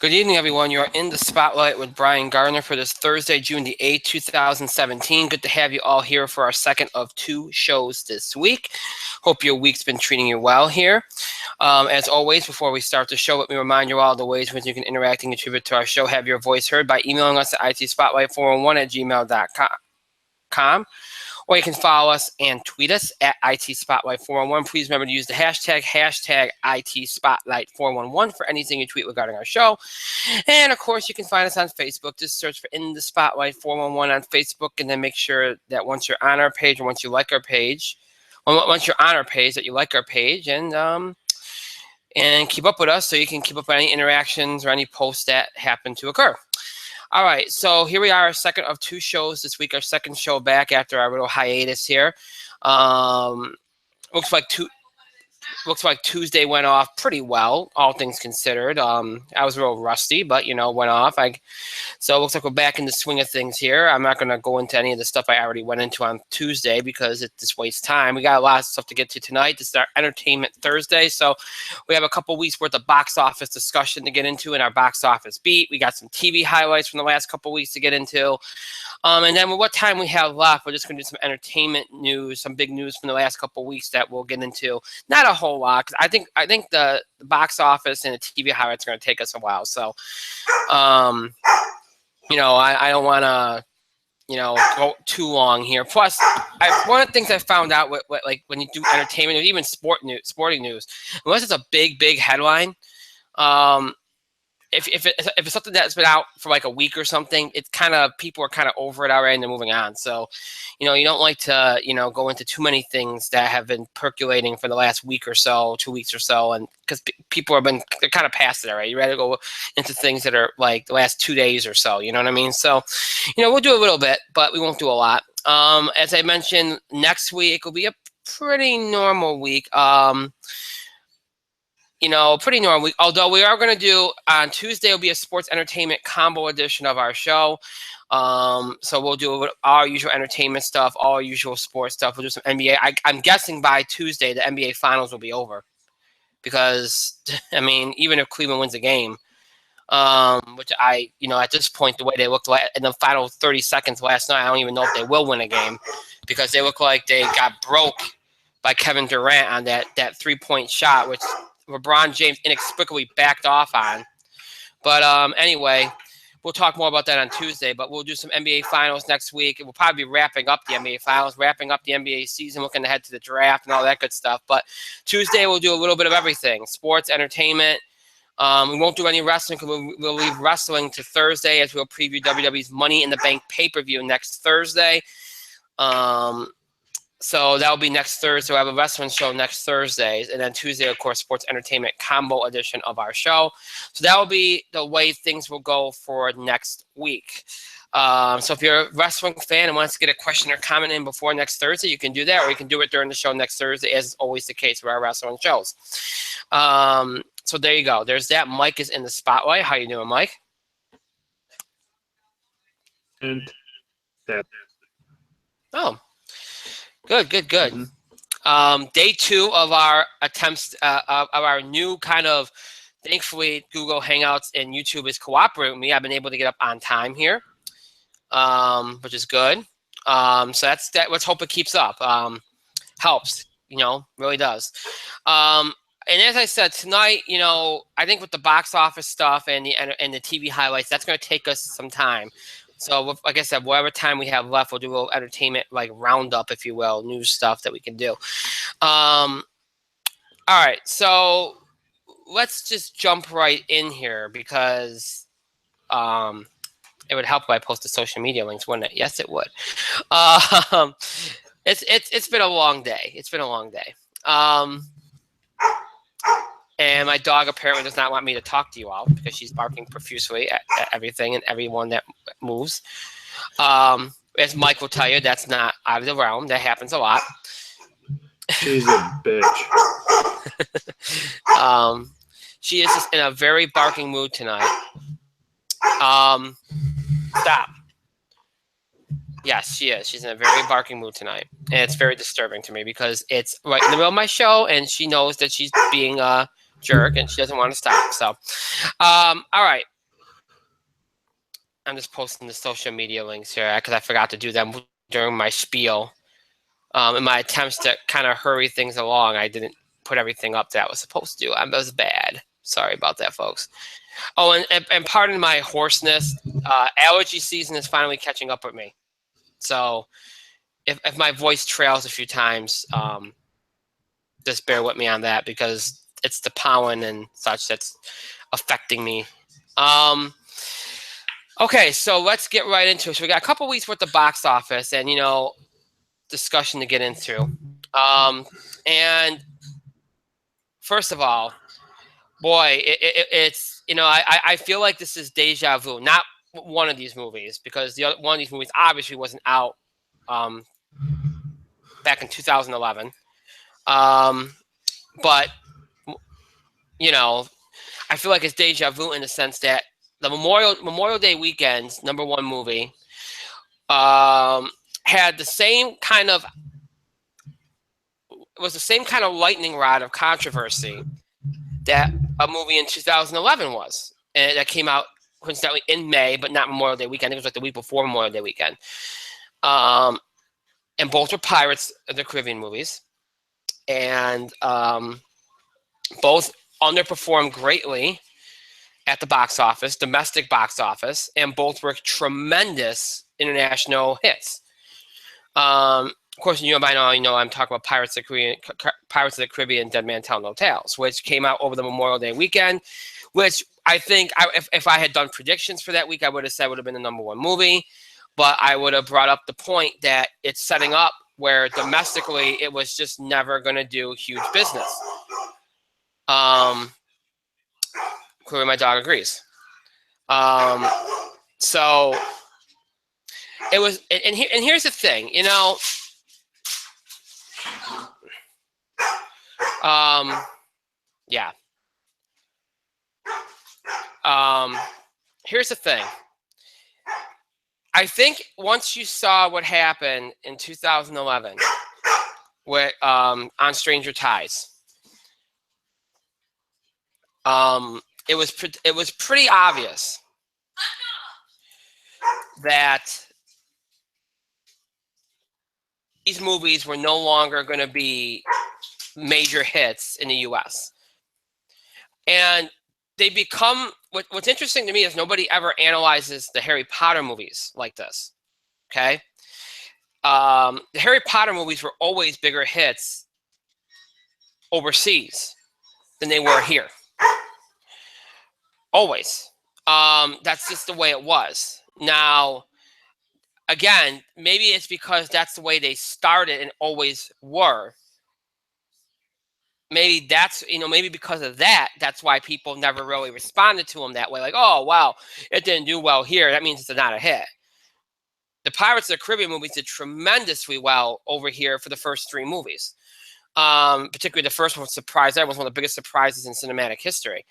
Good evening, everyone. You're in the spotlight with Brian Gardner for this Thursday, June the 8th, 2017. Good to have you all here for our second of two shows this week. Hope your week's been treating you well here. As always, before we start the show, let me remind you all the ways in which you can interact and contribute to our show. Have your voice heard by emailing us at itspotlight411@gmail.com. Or you can follow us and tweet us at ITSpotlight411. Please remember to use the hashtag ITSpotlight411 for anything you tweet regarding our show. And, of course, you can find us on Facebook. Just search for In the Spotlight 411 on Facebook, and then make sure that once you're on our page or once you like our page, once you're on our page, that you like our page and keep up with us so you can keep up with any interactions or any posts that happen to occur. All right, so here we are, our second of two shows this week, our second show back after our little hiatus here. Looks like Tuesday went off pretty well, all things considered. I was a little rusty, but, went off. So it looks like we're back in the swing of things here. I'm not going to go into any of the stuff I already went into on Tuesday because it just wastes time. We got a lot of stuff to get to tonight. This is our Entertainment Thursday, so we have a couple weeks worth of box office discussion to get into in our box office beat. We got some TV highlights from the last couple weeks to get into. And then with what time we have left, we're just going to do some entertainment news, some big news from the last couple weeks that we'll get into. Not a whole lot, because I think the box office and the TV highlights are going to take us a while. So, I don't want to, go too long here. Plus, one of the things I found out with like when you do entertainment or even sporting news, unless it's a big headline, if it's something that's been out for like a week or something, it's kind of, people are kind of over it already and they're moving on. So, you don't like to, go into too many things that have been percolating for the last week or so, 2 weeks or so. And because people they're kind of past it already. You rather go into things that are like the last 2 days or so, you know what I mean? So, we'll do a little bit, but we won't do a lot. As I mentioned, next week will be a pretty normal week. Pretty normal week. Although we are going to do, on Tuesday will be a sports entertainment combo edition of our show. So we'll do our usual entertainment stuff, all our usual sports stuff. We'll do some NBA. I'm guessing by Tuesday the NBA Finals will be over. Because, even if Cleveland wins a game, which at this point, the way they looked like in the final 30 seconds last night, I don't even know if they will win a game. Because they look like they got broke by Kevin Durant on that three-point shot, which LeBron James inexplicably backed off on. But anyway, we'll talk more about that on Tuesday. But we'll do some NBA Finals next week. We'll probably be wrapping up the NBA Finals, wrapping up the NBA season, looking ahead to the draft and all that good stuff. But Tuesday, we'll do a little bit of everything, sports, entertainment. We won't do any wrestling because we'll leave wrestling to Thursday, as we'll preview WWE's Money in the Bank pay-per-view next Thursday. So that'll be next Thursday. We'll have a wrestling show next Thursday. And then Tuesday, of course, sports entertainment combo edition of our show. So that will be the way things will go for next week. So if you're a wrestling fan and wants to get a question or comment in before next Thursday, you can do that, or you can do it during the show next Thursday, as is always the case with our wrestling shows. So there you go. There's that. Mike is in the spotlight. How you doing, Mike? And that. Oh. Good. Mm-hmm. Day 2 of our attempts of our new kind of, thankfully, Google Hangouts and YouTube is cooperating with me. I've been able to get up on time here, which is good. So that's that. Let's hope it keeps up. Helps, really does. And as I said tonight, I think with the box office stuff and the TV highlights, that's going to take us some time. So, like I said, whatever time we have left, we'll do a little entertainment, like roundup, if you will, news stuff that we can do. All right, so let's just jump right in here because it would help if I posted social media links, wouldn't it? Yes, it would. It's been a long day. It's been a long day. And my dog apparently does not want me to talk to you all because she's barking profusely at everything and everyone that moves. As Mike will tell you, that's not out of the realm. That happens a lot. She's a bitch. She is just in a very barking mood tonight. Stop. Yes, she is. She's in a very barking mood tonight. And it's very disturbing to me because it's right in the middle of my show and she knows that she's being a jerk and she doesn't want to stop. So, all right. I'm just posting the social media links here because I forgot to do them during my spiel. In my attempts to kind of hurry things along, I didn't put everything up that I was supposed to do. That was bad. Sorry about that, folks. Oh, and pardon my hoarseness. Allergy season is finally catching up with me. So if my voice trails a few times, just bear with me on that because it's the pollen and such that's affecting me. Okay, so let's get right into it. So we got a couple weeks worth of box office and, discussion to get into. And first of all, boy, it's, I feel like this is deja vu. Not one of these movies, because one of these movies obviously wasn't out back in 2011. But, I feel like it's deja vu in the sense that the Memorial Day weekend's #1 movie had the same kind of lightning rod of controversy that a movie in 2011 was, and that came out coincidentally in May, but not Memorial Day weekend. It was like the week before Memorial Day weekend. And both were Pirates of the Caribbean movies, and both underperformed greatly at the box office, domestic box office, and both were tremendous international hits. Of course, by now, I'm talking about Pirates of the Caribbean, Dead Man Tell No Tales, which came out over the Memorial Day weekend, which I think if I had done predictions for that week, I would have said would have been the #1 movie, but I would have brought up the point that it's setting up where domestically it was just never going to do huge business. Clearly my dog agrees. So it was, and here's the thing, yeah. Here's the thing. I think once you saw what happened in 2011 with on Stranger Tides, it was pretty obvious that these movies were no longer going to be major hits in the U.S. And they become, what's interesting to me is nobody ever analyzes the Harry Potter movies like this, okay? The Harry Potter movies were always bigger hits overseas than they were here. Always. That's just the way it was. Now, again, maybe it's because that's the way they started and always were. Maybe that's, maybe because of that, that's why people never really responded to them that way. Like, oh, wow, it didn't do well here. That means it's not a hit. The Pirates of the Caribbean movies did tremendously well over here for the first 3 movies. Particularly the first one surprised everyone. It was one of the biggest surprises in cinematic history.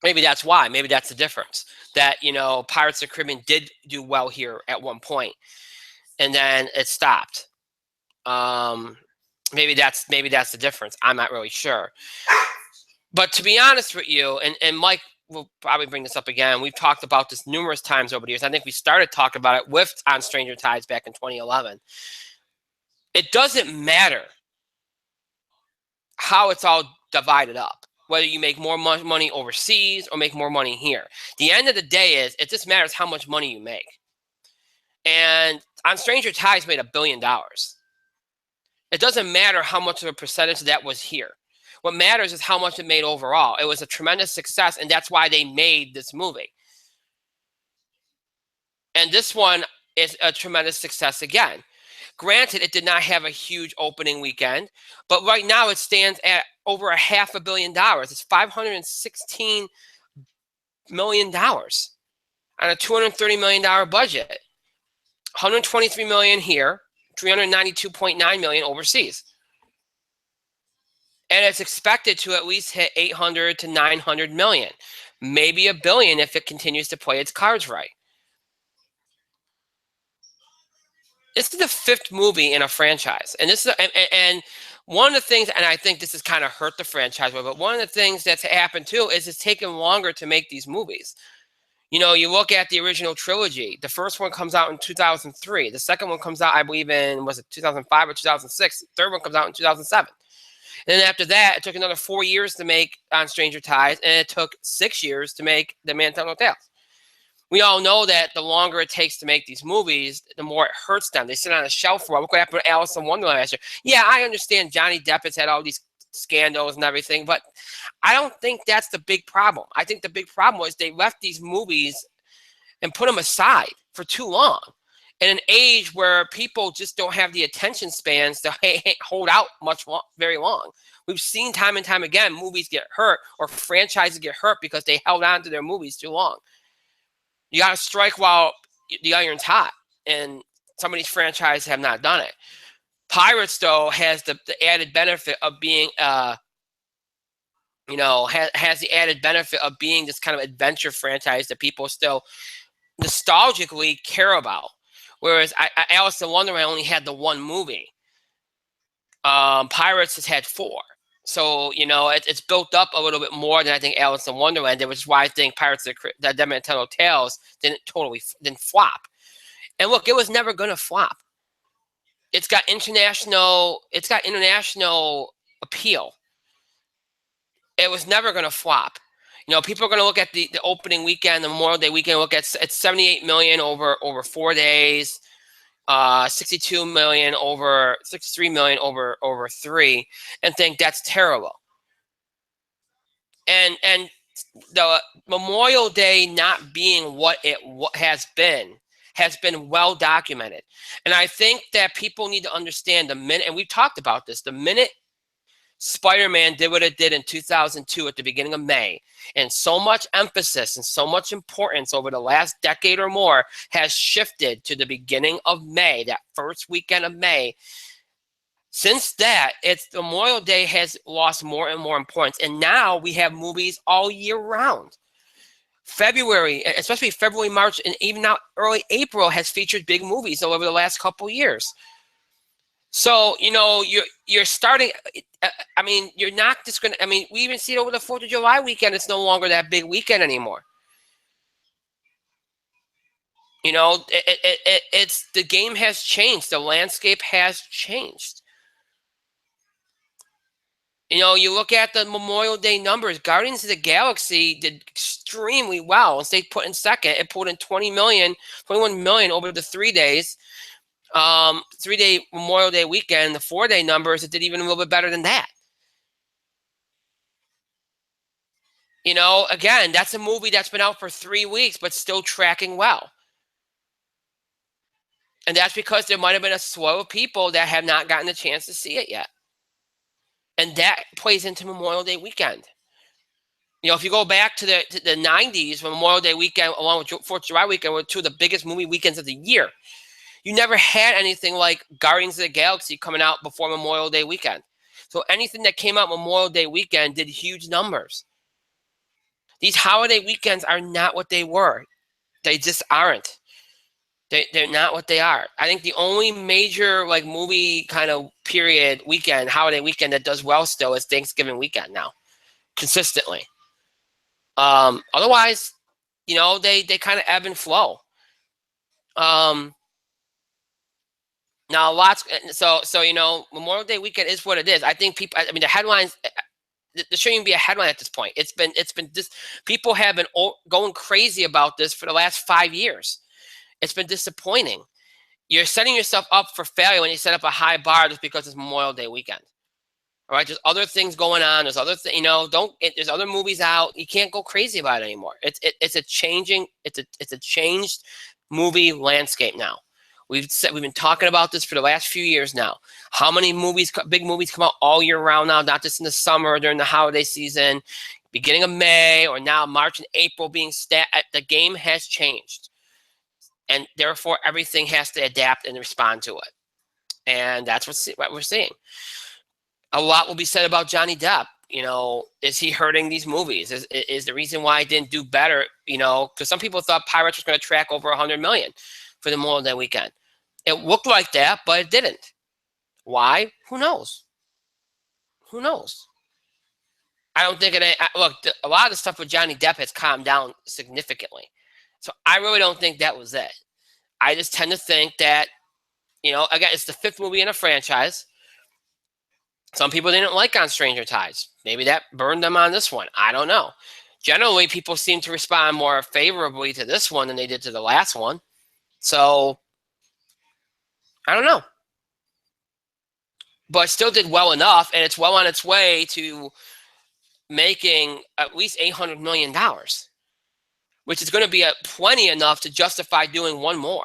Maybe that's why. Maybe that's the difference. That, Pirates of the Caribbean did do well here at one point, and then it stopped. Maybe that's the difference. I'm not really sure. But to be honest with you, and Mike will probably bring this up again, we've talked about this numerous times over the years. I think we started talking about it on Stranger Tides back in 2011. It doesn't matter how it's all divided up, whether you make more money overseas or make more money here. The end of the day is, it just matters how much money you make. And on Stranger Tides made $1 billion. It doesn't matter how much of a percentage that was here. What matters is how much it made overall. It was a tremendous success, and that's why they made this movie. And this one is a tremendous success again. Granted, it did not have a huge opening weekend, but right now it stands at over $500 million. It's $516 million on a $230 million budget. $123 million here, $392.9 million overseas. And it's expected to at least hit 800 to 900 million, maybe $1 billion if it continues to play its cards right. This is the 5th movie in a franchise, and this is and one of the things, and I think this has kind of hurt the franchise, but one of the things that's happened too is it's taken longer to make these movies. You know, you look at the original trilogy. The first one comes out in 2003. The second one comes out, I believe, in, was it 2005 or 2006? The third one comes out in 2007. And then after that, it took another 4 years to make On Stranger Tides, and it took 6 years to make The Man Tell No Tales. We all know that the longer it takes to make these movies, the more it hurts them. They sit on a shelf for a while. Look what happened to Alice in Wonderland last year. Yeah, I understand Johnny Depp has had all these scandals and everything, but I don't think that's the big problem. I think the big problem was they left these movies and put them aside for too long. In an age where people just don't have the attention spans to hold out very long. We've seen time and time again, movies get hurt or franchises get hurt because they held on to their movies too long. You got to strike while the iron's hot, and some of these franchises have not done it. Pirates, though, has the added benefit of being, has the added benefit of being this kind of adventure franchise that people still nostalgically care about. Whereas Alice in Wonderland only had the one movie. Pirates has had 4. So, it's built up a little bit more than I think Alice in Wonderland did, which is why I think Pirates of the Dead Man Tell No Tales didn't flop. And look, it was never going to flop. It's got international appeal. It was never going to flop. People are going to look at the opening weekend, the Memorial Day weekend, look at it's 78 million over 4 days. 63 million over 3, and think that's terrible. And the Memorial Day not being what it has been well documented. And I think that people need to understand the minute, and we've talked about this, the minute Spider-Man did what it did in 2002 at the beginning of May, and so much emphasis and so much importance over the last decade or more has shifted to the beginning of May, that first weekend of May. Since that, Memorial Day has lost more and more importance, and now we have movies all year round. February, especially February, March, and even now early April has featured big movies over the last couple years. So, you're starting, you're not just going to, we even see it over the 4th of July weekend. It's no longer that big weekend anymore. It's the game has changed. The landscape has changed. You look at the Memorial Day numbers. Guardians of the Galaxy did extremely well. They put in second. It pulled in 21 million over the 3 days. 3-day Memorial Day weekend, the 4-day numbers, it did even a little bit better than that. Again, that's a movie that's been out for 3 weeks, but still tracking well. And that's because there might have been a swell of people that have not gotten the chance to see it yet. And that plays into Memorial Day weekend. If you go back to the 90s, Memorial Day weekend, along with 4th of July weekend, were 2 of the biggest movie weekends of the year. You never had anything like Guardians of the Galaxy coming out before Memorial Day weekend. So anything that came out Memorial Day weekend did huge numbers. These holiday weekends are not what they were. They just aren't. They're not what they are. I think the only major movie kind of period weekend, holiday weekend that does well still is Thanksgiving weekend now, consistently. Otherwise, they kind of ebb and flow. Now, Memorial Day weekend is what it is. I think people, the headlines, there shouldn't even be a headline at this point. It's been this. People have been going crazy about this for the last 5 years. It's been disappointing. You're setting yourself up for failure when you set up a high bar just because it's Memorial Day weekend. All right, there's other things going on. There's other things, there's other movies out. You can't go crazy about it anymore. It's a changed movie landscape now. We've been talking about this for the last few years now. How many big movies come out all year round now, not just in the summer during the holiday season, beginning of May, or now March and April being the game has changed. And therefore, everything has to adapt and respond to it. And that's what we're seeing. A lot will be said about Johnny Depp. Is he hurting these movies? Is the reason why I didn't do better, because some people thought Pirates was going to track over 100 million for the Memorial Day weekend. It looked like that, but it didn't. Why? Who knows? Who knows? I don't think look, a lot of the stuff with Johnny Depp has calmed down significantly. So I really don't think that was it. I just tend to think that, again, it's the 5th movie in a franchise. Some people didn't like on Stranger Tides. Maybe that burned them on this one. I don't know. Generally, people seem to respond more favorably to this one than they did to the last one. So, I don't know. But still did well enough, and it's well on its way to making at least $800 million, which is going to be plenty enough to justify doing one more.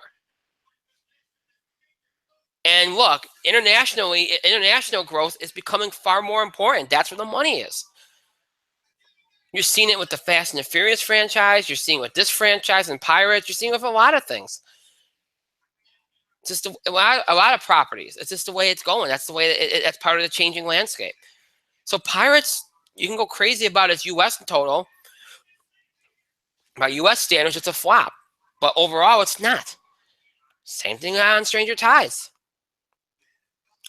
And look, international growth is becoming far more important. That's where the money is. You're seeing it with the Fast and the Furious franchise. You're seeing it with this franchise and Pirates. You're seeing it with a lot of things. It's just a lot of properties. It's just the way it's going. That's the way that's part of the changing landscape. So Pirates, you can go crazy about its U.S. total. By U.S. standards, it's a flop. But overall, it's not. Same thing on Stranger Tides.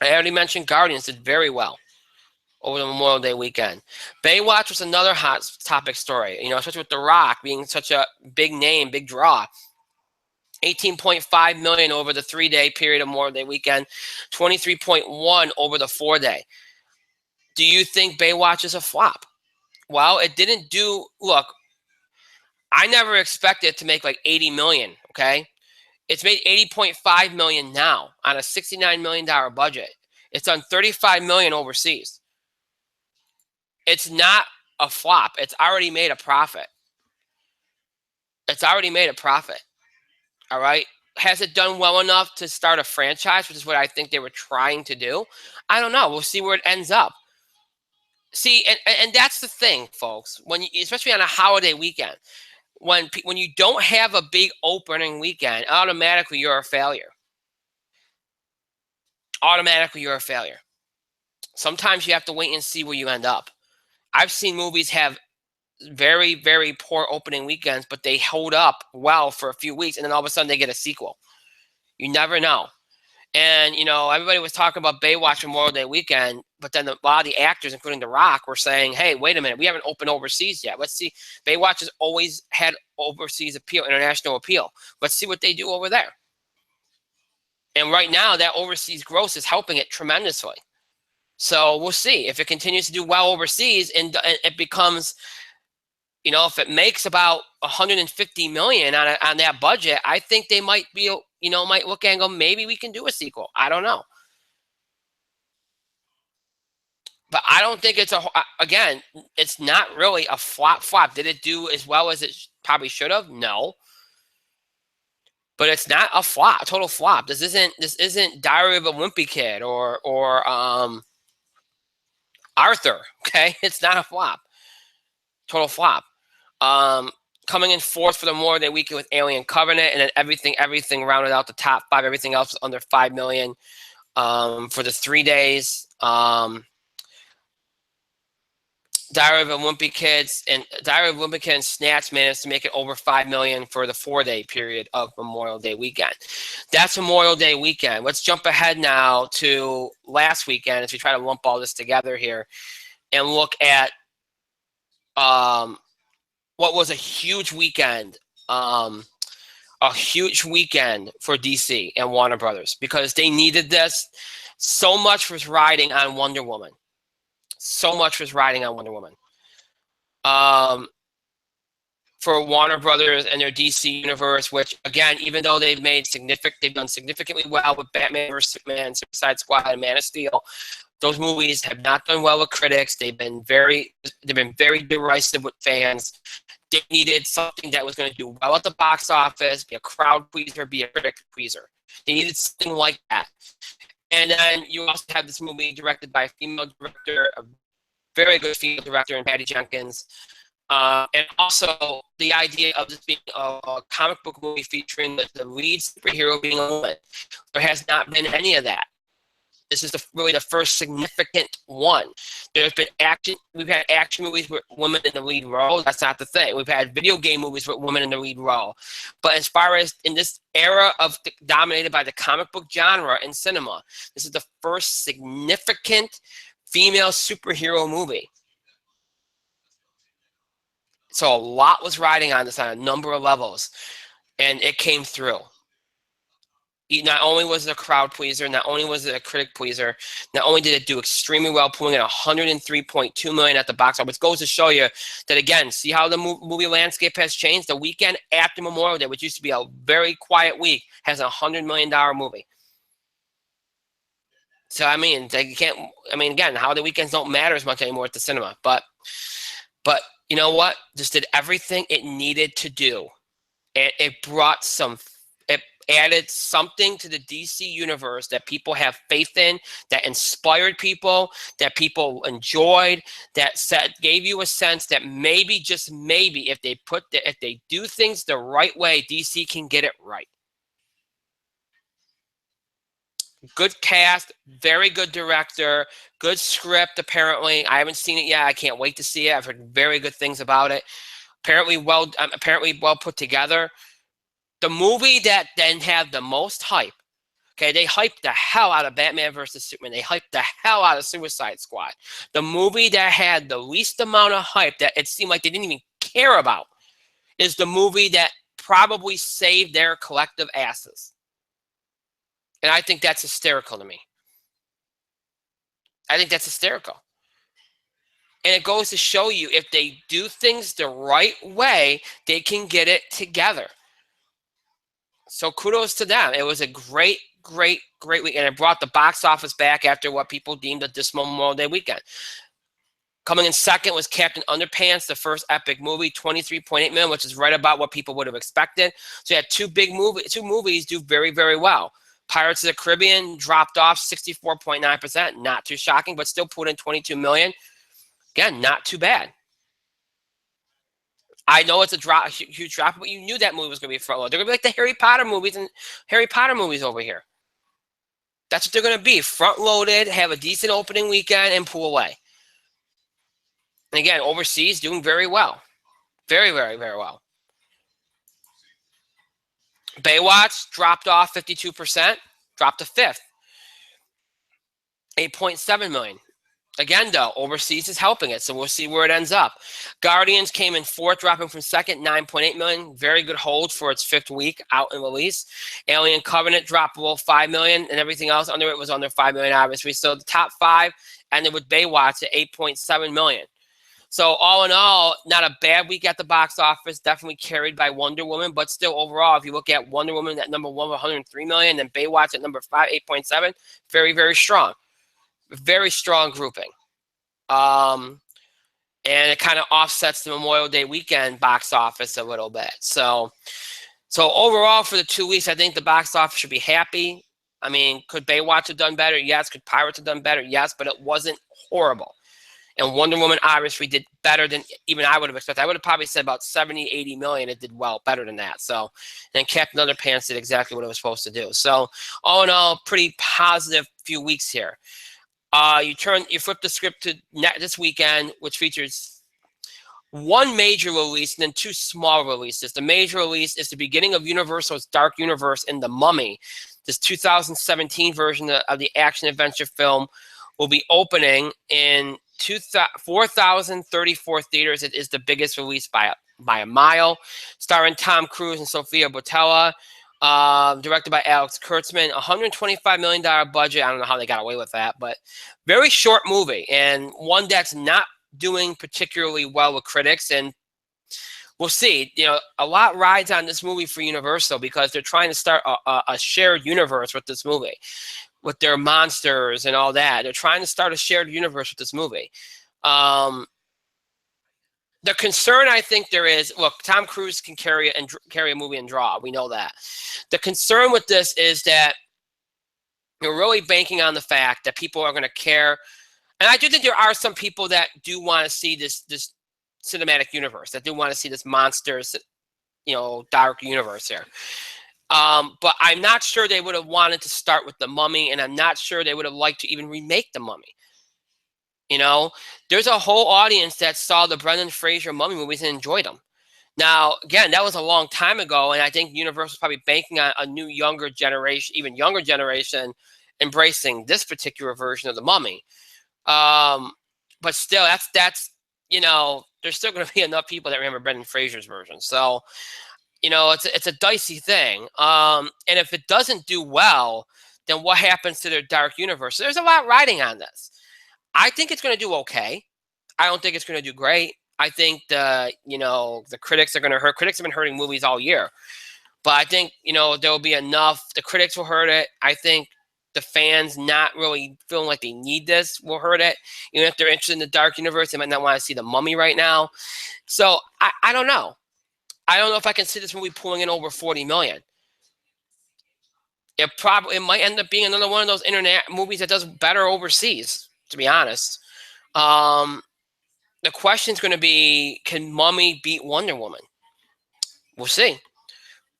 I already mentioned Guardians did very well over the Memorial Day weekend. Baywatch was another hot topic story, especially with The Rock being such a big name, big draw. 18.5 million over the 3-day period of Memorial Day weekend, 23.1 over the 4-day. Do you think Baywatch is a flop? Well, it didn't do. Look, I never expected it to make like 80 million. Okay. It's made 80.5 million now on a $69 million budget. It's done 35 million overseas. It's not a flop. It's already made a profit. It's already made a profit. All right. Has it done well enough to start a franchise, which is what I think they were trying to do? I don't know. We'll see where it ends up. See, and that's the thing, folks. Especially on a holiday weekend. When you don't have a big opening weekend, automatically you're a failure. Automatically you're a failure. Sometimes you have to wait and see where you end up. I've seen movies have very, very poor opening weekends, but they hold up well for a few weeks, and then all of a sudden they get a sequel. You never know. And, everybody was talking about Baywatch Memorial Day weekend, but then a lot of the actors, including The Rock, were saying, hey, wait a minute, we haven't opened overseas yet. Let's see. Baywatch has always had overseas appeal, international appeal. Let's see what they do over there. And right now, that overseas gross is helping it tremendously. So we'll see. If it continues to do well overseas and it becomes, if it makes about 150 million on that budget, I think they might be, might look at and go, maybe we can do a sequel. I don't know. But I don't think again, it's not really a flop. Did it do as well as it probably should have? No. But it's not a flop, a total flop. This isn't Diary of a Wimpy Kid or Arthur, okay? It's not a flop. Total flop. Coming in 4th for the Memorial Day weekend with Alien Covenant, and then everything rounded out the top 5. Everything else was under 5 million for the 3 days. Diary of a Wimpy Kid and Snatch managed to make it over 5 million for the 4-day period of Memorial Day weekend. That's Memorial Day weekend. Let's jump ahead now to last weekend as we try to lump all this together here and look at what was a huge weekend. A huge weekend for DC and Warner Brothers because they needed this. So much was riding on Wonder Woman. For Warner Brothers and their DC universe, which again, even though they've done significantly well with Batman vs Superman, Suicide Squad, and Man of Steel, those movies have not done well with critics. They've been very derisive with fans. They needed something that was going to do well at the box office, be a crowd pleaser, be a critic pleaser. They needed something like that. And then you also have this movie directed by a female director, a very good female director in Patty Jenkins. And also the idea of this being a comic book movie featuring the lead superhero being a woman. There has not been any of that. This is really the first significant one. There's been action. We've had action movies with women in the lead role. That's not the thing. We've had video game movies with women in the lead role. But as far as in this era dominated by the comic book genre in cinema, this is the first significant female superhero movie. So a lot was riding on this on a number of levels, and it came through. Not only was it a crowd pleaser, not only was it a critic pleaser, not only did it do extremely well, pulling in $103.2 million at the box office, which goes to show you that, again, see how the movie landscape has changed? The weekend after Memorial Day, which used to be a very quiet week, has a $100 million movie. So, I mean, they can't, I mean, again, holiday weekends don't matter as much anymore at the cinema. But you know what? Just did everything it needed to do. It brought some, it added something to the DC universe that people have faith in, that inspired people, that people enjoyed, that gave you a sense that maybe, just maybe, if they do things the right way, DC can get it right. Good cast, very good director, good script, apparently. I haven't seen it yet. I can't wait to see it. I've heard very good things about it. Apparently well put together. The movie that then had the most hype, okay, they hyped the hell out of Batman versus Superman. They hyped the hell out of Suicide Squad. The movie that had the least amount of hype, that it seemed like they didn't even care about, is the movie that probably saved their collective asses. And I think that's hysterical to me. I think that's hysterical. And it goes to show you, if they do things the right way, they can get it together. So kudos to them. It was a great week. And it brought the box office back after what people deemed a dismal Memorial Day weekend. Coming in second was Captain Underpants, the first epic movie, $23.8 million, which is right about what people would have expected. So you had two movies do very, very well. Pirates of the Caribbean dropped off 64.9%. Not too shocking, but still put in $22 million. Again, not too bad. I know it's a huge drop, but you knew that movie was going to be front load. They're going to be like the Harry Potter movies over here. That's what they're going to be. Front loaded, have a decent opening weekend, and pull away. And again, overseas doing very well. Very, very, very well. Baywatch dropped off 52%, dropped to fifth. $8.7 million. Again, though, overseas is helping it, so we'll see where it ends up. Guardians came in fourth, dropping from second, $9.8 million. Very good hold for its fifth week out in release. Alien Covenant dropped below $5 million, and everything else under it was under $5 million, obviously. So the top five ended with Baywatch at $8.7 million. So all in all, not a bad week at the box office, definitely carried by Wonder Woman, but still overall, if you look at Wonder Woman at number one, $103 million, and Baywatch at number 5, 8.7, very, very strong. Very strong grouping. And it kind of offsets the Memorial Day weekend box office a little bit. So overall for the 2 weeks, I think the box office should be happy. I mean, could Baywatch have done better? Yes. Could Pirates have done better? Yes, but it wasn't horrible. And Wonder Woman obviously did better than even I would have expected. I would have probably said about 70, 80 million. It did well, better than that. So, and Captain Underpants did exactly what it was supposed to do. So all in all, pretty positive few weeks here. You flip the script to this weekend, which features one major release and then two small releases. The major release is the beginning of Universal's Dark Universe in The Mummy. This 2017 version of the action-adventure film will be opening in 4,034 theaters. It is the biggest release by a mile. Starring Tom Cruise and Sofia Boutella. Directed by Alex Kurtzman. $125 million budget. I don't know how they got away with that, but very short movie, and one that's not doing particularly well with critics. And we'll see. You know, a lot rides on this movie for Universal because they're trying to start a shared universe with this movie, with their monsters and all that. They're trying to start a shared universe with this movie. The concern I think there is, look, Tom Cruise can carry a movie and draw. We know that. The concern with this is that you're really banking on the fact that people are going to care. And I do think there are some people that do want to see this cinematic universe, that do want to see this monsters, dark universe here. But I'm not sure they would have wanted to start with The Mummy, and I'm not sure they would have liked to even remake The Mummy. There's a whole audience that saw the Brendan Fraser Mummy movies and enjoyed them. Now, again, that was a long time ago, and I think Universal's probably banking on a new, younger generation, even younger generation, embracing this particular version of The Mummy. But still, that's there's still going to be enough people that remember Brendan Fraser's version. So it's a dicey thing. And if it doesn't do well, then what happens to their dark universe? So there's a lot riding on this. I think it's going to do okay. I don't think it's going to do great. I think the critics are going to hurt. Critics have been hurting movies all year, but I think there will be enough. The critics will hurt it. I think the fans not really feeling like they need this will hurt it. Even if they're interested in the dark universe, they might not want to see the Mummy right now. So I don't know. I don't know if I can see this movie pulling in over 40 million. It might end up being another one of those internet movies that does better overseas, to be honest. The question's going to be, can Mummy beat Wonder Woman? We'll see.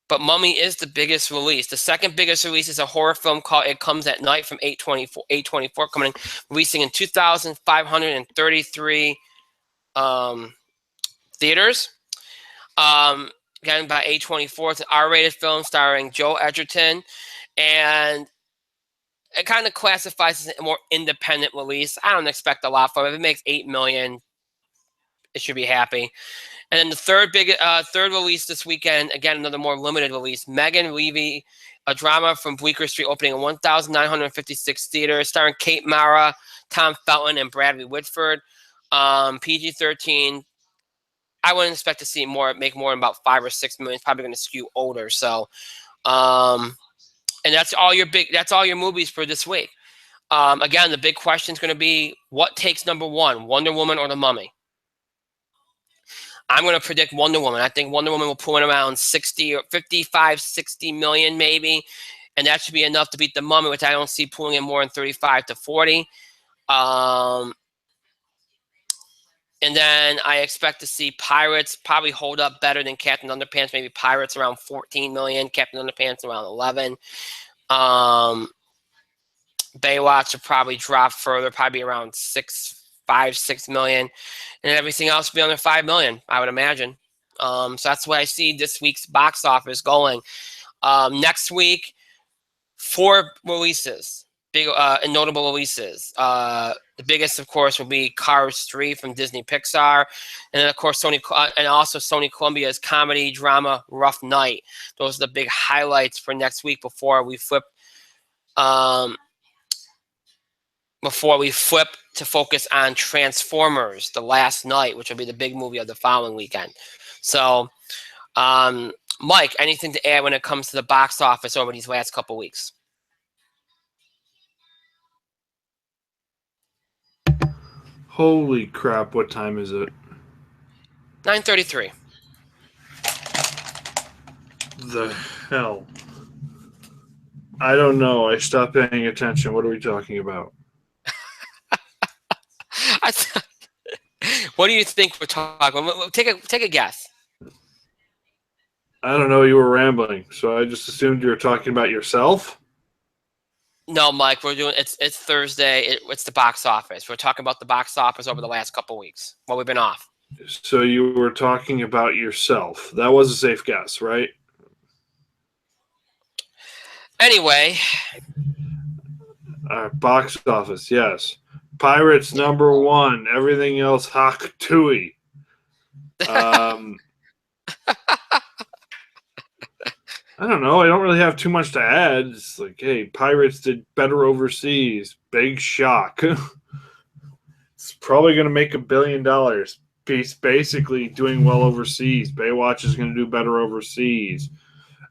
But Mummy is the biggest release. The second biggest release is a horror film called It Comes at Night from A24, releasing in 2,533 theaters. Again, by A24. It's an R-rated film starring Joel Edgerton. And it kind of classifies as a more independent release. I don't expect a lot from it. If it makes $8 million, it should be happy. And then the third release this weekend, again, another more limited release, Megan Levy, a drama from Bleecker Street, opening in 1,956 theaters, starring Kate Mara, Tom Felton, and Bradley Whitford. PG-13. I wouldn't expect to see make more than about 5 or 6 million. It's probably going to skew older. So, and that's all your movies for this week. Again, the big question is going to be, what takes number one, Wonder Woman or the Mummy? I'm going to predict Wonder Woman. I think Wonder Woman will pull in around 60 or 55, 60 million maybe. And that should be enough to beat the Mummy, which I don't see pulling in more than 35 to 40. And then I expect to see Pirates probably hold up better than Captain Underpants. Maybe Pirates around 14 million, Captain Underpants around 11. Baywatch will probably drop further, probably around 5, 6 million. And everything else will be under 5 million, I would imagine. So that's where I see this week's box office going. Next week, 4 releases, big and notable releases. The biggest, of course, will be Cars 3 from Disney Pixar, and then of course Sony Columbia's comedy drama Rough Night. Those are the big highlights for next week before we flip to focus on Transformers: The Last Night, which will be the big movie of the following weekend. So, Mike, anything to add when it comes to the box office over these last couple weeks? Holy crap, what time is it? 9:33. The hell? I don't know. I stopped paying attention. What are we talking about? What do you think we're talking about? Take a guess. I don't know. You were rambling, so I just assumed you were talking about yourself. No, Mike, we're doing it's Thursday. It's the box office. We're talking about the box office over the last couple weeks while we've been off. So you were talking about yourself. That was a safe guess, right? Anyway. Box office, yes. Pirates number 1. Everything else Hawk Tui. I don't know. I don't really have too much to add. It's like, hey, Pirates did better overseas. Big shock. It's probably going to make $1 billion. It's basically doing well overseas. Baywatch is going to do better overseas.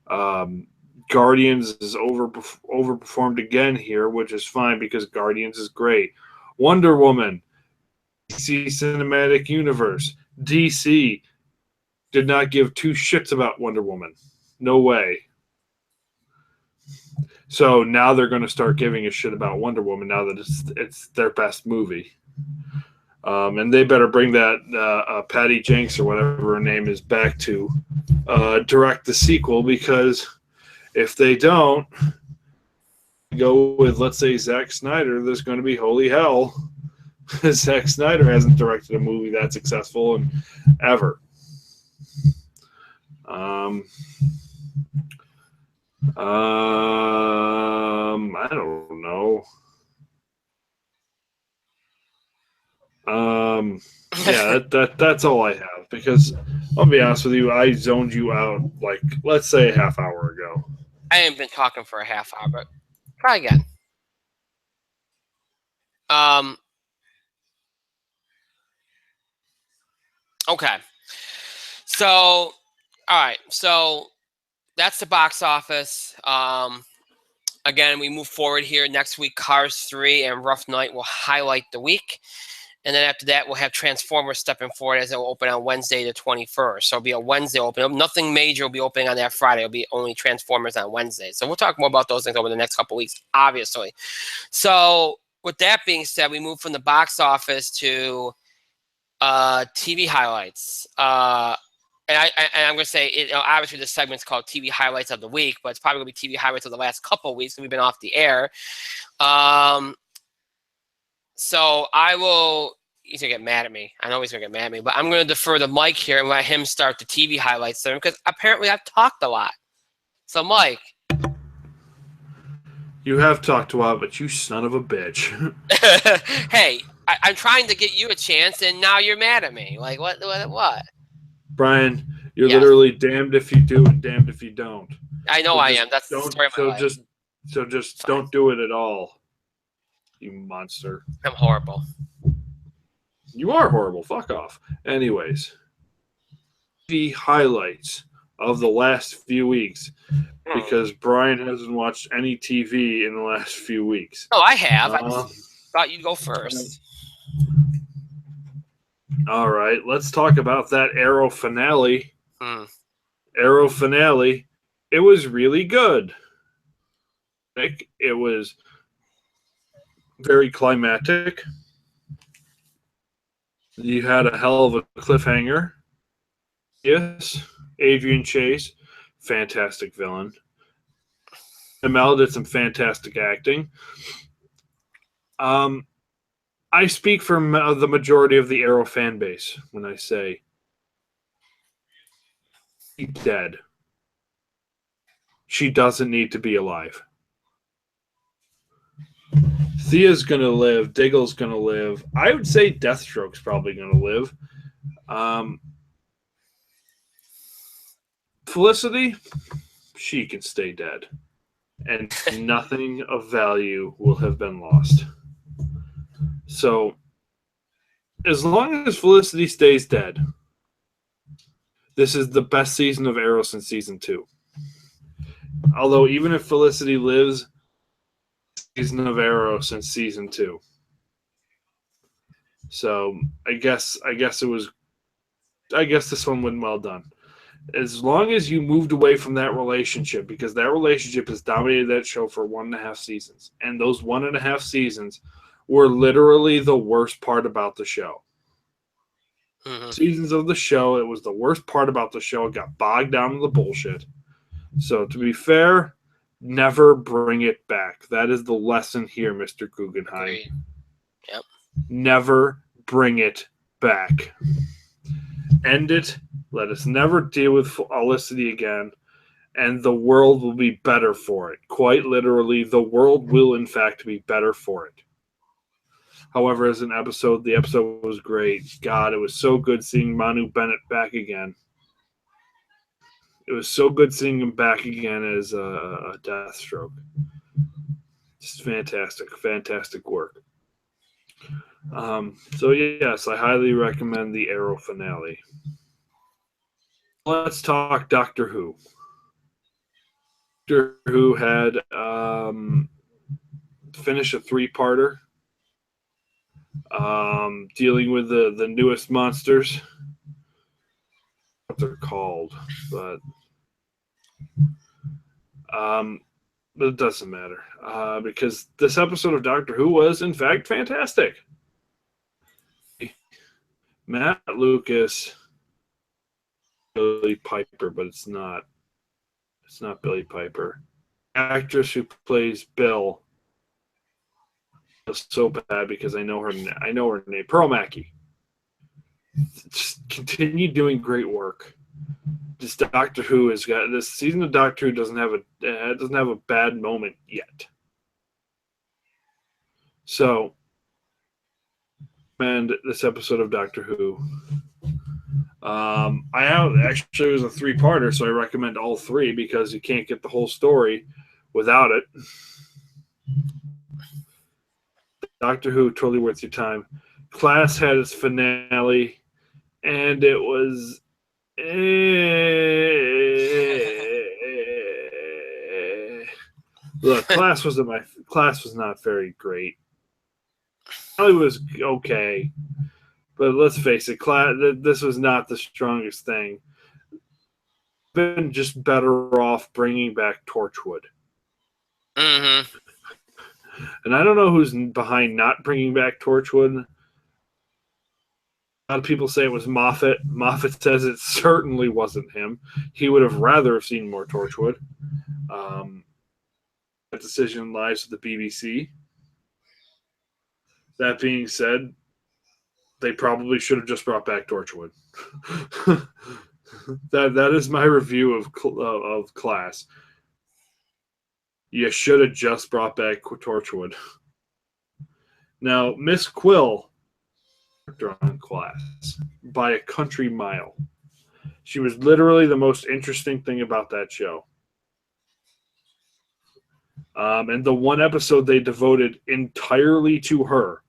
Guardians is overperformed again here, which is fine because Guardians is great. Wonder Woman, DC Cinematic Universe. DC did not give 2 shits about Wonder Woman. No way. So now they're going to start giving a shit about Wonder Woman now that it's their best movie. And they better bring that Patty Jenks or whatever her name is back to direct the sequel, because if they don't go with, let's say, Zack Snyder, there's going to be holy hell. Zack Snyder hasn't directed a movie that successful in ever. I don't know. Yeah, that's all I have because I'll be honest with you, I zoned you out like let's say a half hour ago. I haven't been talking for a half hour, but try again. Um, okay. So, all right. So that's the box office. Again, we move forward here. Next week, Cars 3 and Rough Night will highlight the week. And then after that, we'll have Transformers stepping forward as it will open on Wednesday the 21st. So it'll be a Wednesday open. Nothing major will be opening on that Friday. It'll be only Transformers on Wednesday. So we'll talk more about those things over the next couple of weeks, obviously. So with that being said, we move from the box office to TV highlights. And I'm going to say, obviously, this segment's called TV highlights of the week, but it's probably going to be TV highlights of the last couple of weeks because we've been off the air. So I will. He's gonna get mad at me. I know he's gonna get mad at me, but I'm gonna defer the Mike here and let him start the TV highlights there because apparently I've talked a lot. So Mike, You have talked a lot, but you son of a bitch. hey, I'm trying to get you a chance, and now you're mad at me. Like what? What? Brian, you're Yes. literally damned if you do and damned if you don't. I know So I just am. That's the don't story of my life. just Fine. don't do it at all. You monster. I'm horrible. You are horrible. Fuck off. Anyways, the highlights of the last few weeks because Brian hasn't watched any TV in the last few weeks. Oh, I have. I thought you'd go first. All right, let's talk about that Arrow finale. Arrow finale. It was really good. It was very climactic. You had a hell of a cliffhanger. Yes, Adrian Chase, fantastic villain. Amell did some fantastic acting. I speak for the majority of the Arrow fan base when I say she's dead. She doesn't need to be alive. Thea's going to live. Diggle's going to live. I would say Deathstroke's probably going to live. Felicity, she can stay dead. And nothing of value will have been lost. So, as long as Felicity stays dead, this is the best season of Arrow since season 2. Although, even if Felicity lives, season of Arrow since season 2. So, I guess this one went well done. As long as you moved away from that relationship, because that relationship has dominated that show for 1.5 seasons. And those 1.5 seasons were literally the worst part about the show. Mm-hmm. Seasons of the show, it was the worst part about the show. It got bogged down in the bullshit. So to be fair, never bring it back. That is the lesson here, Mr. Guggenheim. Agreed. Yep. Never bring it back. End it. Let us never deal with Felicity again, and the world will be better for it. Quite literally, the world will, in fact, be better for it. However, as an episode, the episode was great. God, it was so good seeing Manu Bennett back again. It was so good seeing him back again as a Deathstroke. Just fantastic, fantastic work. So, yes, I highly recommend the Arrow finale. Let's talk Doctor Who. Doctor Who had finished a 3-parter dealing with the newest monsters. What they're called, but it doesn't matter because this episode of Doctor Who was, in fact, fantastic. Matt Lucas, Billy Piper, but it's not. It's not Billy Piper. Actress who plays Bill. So bad because I know her name. Pearl Mackie. Just continue doing great work. Just Doctor Who has got this season of Doctor Who doesn't have a bad moment yet. So recommend this episode of Doctor Who. Actually, it was a 3-parter, so I recommend all 3 because you can't get the whole story without it. Doctor Who, totally worth your time. Class had its finale, and it was. Look, class was not very great. It was okay, but let's face it, this was not the strongest thing. Been just better off bringing back Torchwood. Mm-hmm. And I don't know who's behind not bringing back Torchwood. A lot of people say it was Moffat. Moffat says it certainly wasn't him. He would have rather have seen more Torchwood. That decision lies with the BBC. That being said, they probably should have just brought back Torchwood. that is my review of Class. You should have just brought back Torchwood. Now, Miss Quill on Class by a country mile. She was literally the most interesting thing about that show. And the one episode they devoted entirely to her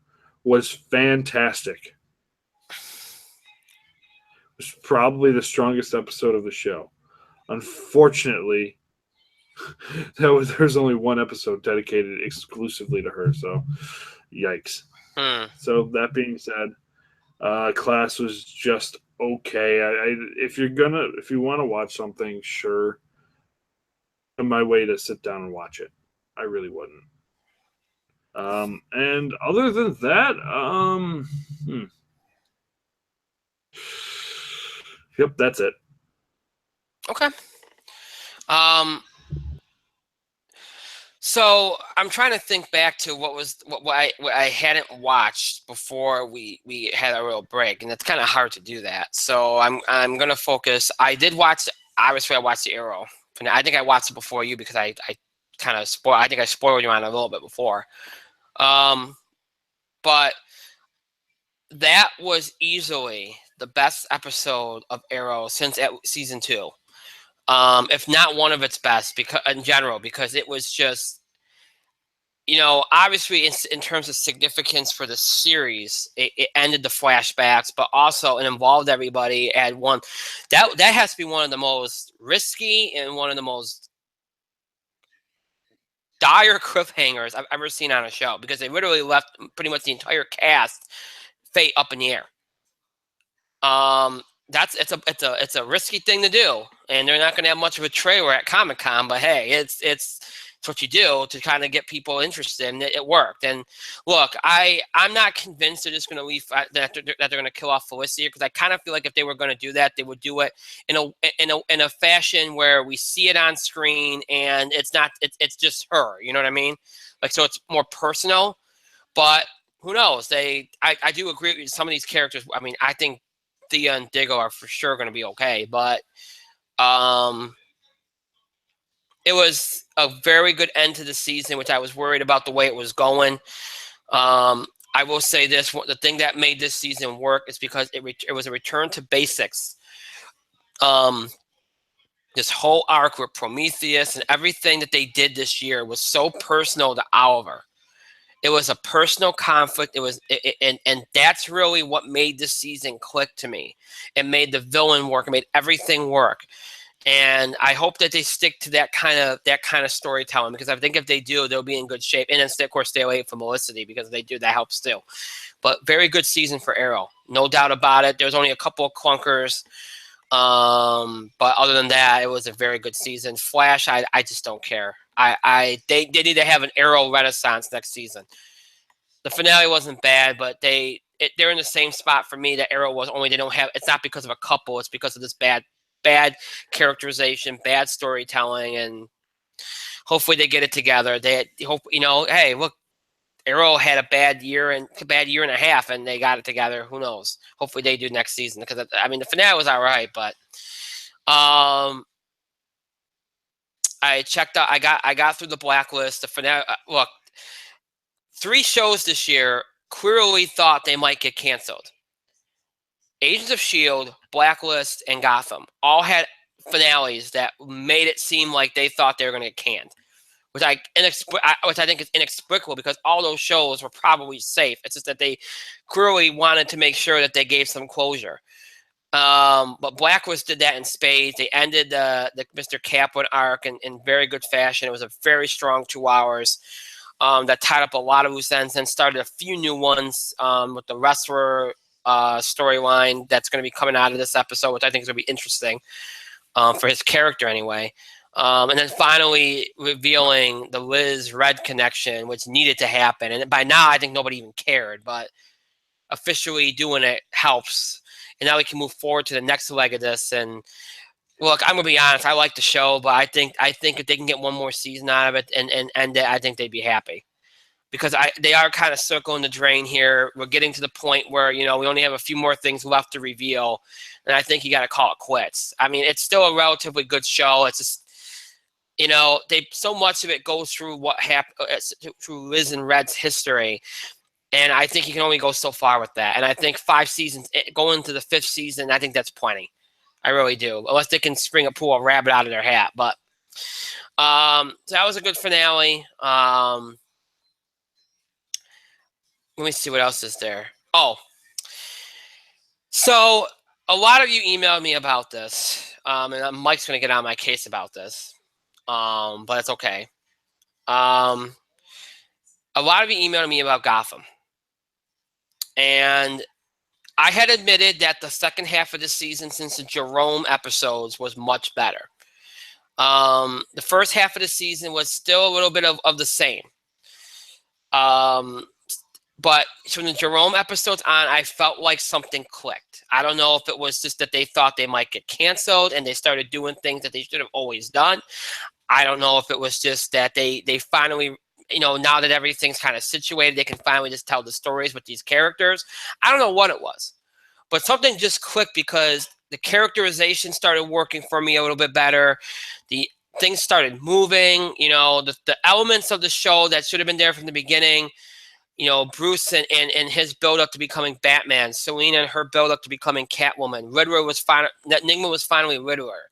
was fantastic. It was probably the strongest episode of the show. Unfortunately, there's only one episode dedicated exclusively to her, so yikes. So that being said, Class was just okay. If you want to watch something, sure. On my way to sit down and watch it. I really wouldn't. And other than that, Yep, that's it. Okay. So I'm trying to think back to what I hadn't watched before we had a real break, and it's kind of hard to do that. So I'm gonna focus. Obviously, I watched the Arrow. And I think I watched it before you because I kind of I think I spoiled you on it a little bit before. But that was easily the best episode of Arrow since season 2. If not one of its best, because in general, because it was just, obviously in terms of significance for the series, it ended the flashbacks, but also it involved everybody at one. That has to be one of the most risky and one of the most dire cliffhangers I've ever seen on a show, because they literally left pretty much the entire cast fate up in the air. It's a risky thing to do, and they're not going to have much of a trailer at Comic-Con, but hey, it's what you do to kind of get people interested, and it worked. And look, I'm not convinced they're just going to leave that they're going to kill off Felicia, because I kind of feel like if they were going to do that, they would do it in a fashion where we see it on screen and it's just her, you know what I mean? Like, so it's more personal. But who knows? I do agree with some of these characters. I mean, I think Thea and Diggle are for sure going to be okay, but it was a very good end to the season, which I was worried about the way it was going. I will say this: the thing that made this season work is because it was a return to basics. This whole arc with Prometheus and everything that they did this year was so personal to Oliver. It was a personal conflict. And that's really what made this season click to me. It made the villain work. It made everything work. And I hope that they stick to that kind of storytelling, because I think if they do, they'll be in good shape. And then, of course, stay away from Felicity, because if they do, that helps too. But very good season for Arrow, no doubt about it. There's only a couple of clunkers, but other than that, it was a very good season. Flash, I just don't care. They need to have an Arrow renaissance next season. The finale wasn't bad, but they're in the same spot for me that Arrow was. Only they don't have. It's not because of a couple. It's because of this bad characterization, bad storytelling, and hopefully they get it together. They hope, hey, look, Arrow had a bad year and a half, and they got it together. Who knows? Hopefully they do next season, because I mean the finale was all right, but I checked out. I got through the Blacklist. The finale. Look, 3 shows this year clearly thought they might get canceled. Agents of S.H.I.E.L.D., Blacklist, and Gotham all had finales that made it seem like they thought they were going to get canned, which I think is inexplicable because all those shows were probably safe. It's just that they clearly wanted to make sure that they gave some closure. But Blacklist did that in spades. They ended the Mr. Kaplan arc in very good fashion. It was a very strong 2 hours that tied up a lot of loose ends and started a few new ones with the wrestler storyline that's going to be coming out of this episode, which I think is going to be interesting for his character anyway. And then finally revealing the Liz Red connection, which needed to happen. And by now, I think nobody even cared, but officially doing it helps. And now we can move forward to the next leg of this. And look, I'm gonna be honest, I like the show, but I think if they can get one more season out of it and end it, I think they'd be happy. Because they are kind of circling the drain here. We're getting to the point where, we only have a few more things left to reveal. And I think you got to call it quits. I mean, it's still a relatively good show. It's just, so much of it goes through what happened through Liz and Red's history. And I think you can only go so far with that. And I think 5 seasons, going to the 5th season, I think that's plenty. I really do. Unless they can pull a rabbit out of their hat. But so that was a good finale. Let me see what else is there. Oh, so a lot of you emailed me about this. And Mike's going to get on my case about this. But it's okay. A lot of you emailed me about Gotham. And I had admitted that the second half of the season since the Jerome episodes was much better. The first half of the season was still a little bit of the same. But from the Jerome episodes on, I felt like something clicked. I don't know if it was just that they thought they might get canceled and they started doing things that they should have always done. I don't know if it was just that they finally, now that everything's kind of situated, they can finally just tell the stories with these characters. I don't know what it was, but something just clicked because the characterization started working for me a little bit better. The things started moving, the elements of the show that should have been there from the beginning. Bruce and his build-up to becoming Batman, Selena and her build-up to becoming Catwoman, Enigma was finally Riddler.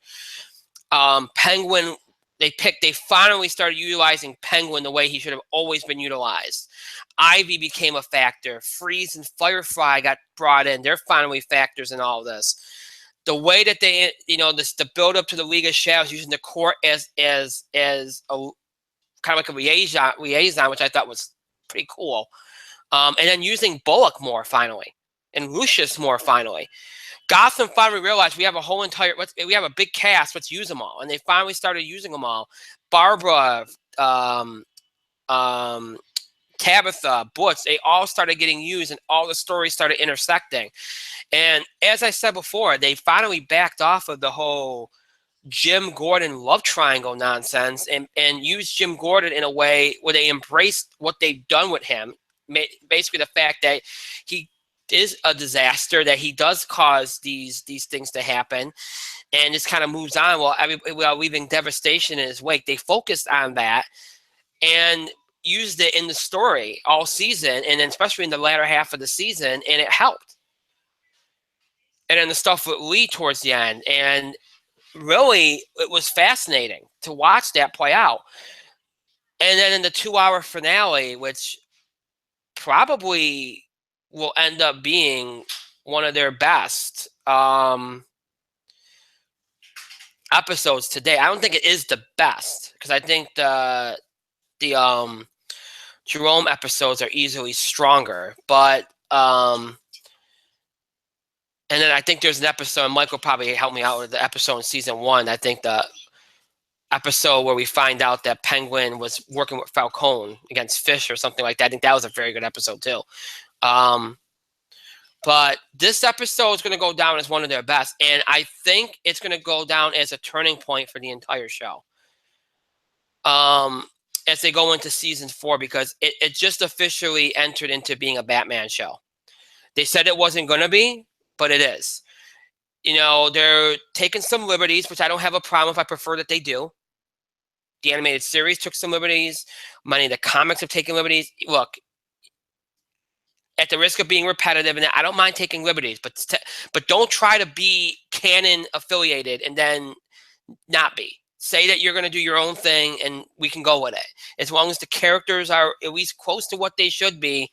Penguin, they finally started utilizing Penguin the way he should have always been utilized. Ivy became a factor. Freeze and Firefly got brought in. They're finally factors in all this. The way that they, the build-up to the League of Shadows, using the court as a kind of like a liaison, which I thought was pretty cool. And then using Bullock more finally, and Lucius more finally. Gotham finally realized we have a big cast. Let's use them all, and they finally started using them all. Barbara, Tabitha, Butch, they all started getting used, and all the stories started intersecting. And as I said before, they finally backed off of the whole Jim Gordon love triangle nonsense and used Jim Gordon in a way where they embraced what they've done with him. Basically the fact that he is a disaster, that he does cause these things to happen, and just kind of moves on while leaving devastation in his wake. They focused on that and used it in the story all season, and then especially in the latter half of the season, and it helped. And then the stuff with Lee towards the end, and really, it was fascinating to watch that play out. And then in the 2-hour finale, which probably will end up being one of their best episodes today. I don't think it is the best, because I think the Jerome episodes are easily stronger. But and then I think there's an episode, and Mike will probably help me out with the episode in season 1. I think the episode where we find out that Penguin was working with Falcone against Fish or something like that. I think that was a very good episode too. But this episode is going to go down as one of their best. And I think it's going to go down as a turning point for the entire show. As they go into season 4, because it just officially entered into being a Batman show. They said it wasn't going to be, but it is. They're taking some liberties, which I don't have a problem if. I prefer that they do. The animated series took some liberties. Many of the comics have taken liberties. Look, at the risk of being repetitive, and I don't mind taking liberties, but don't try to be canon affiliated and then not be. Say that you're going to do your own thing, and we can go with it. As long as the characters are at least close to what they should be,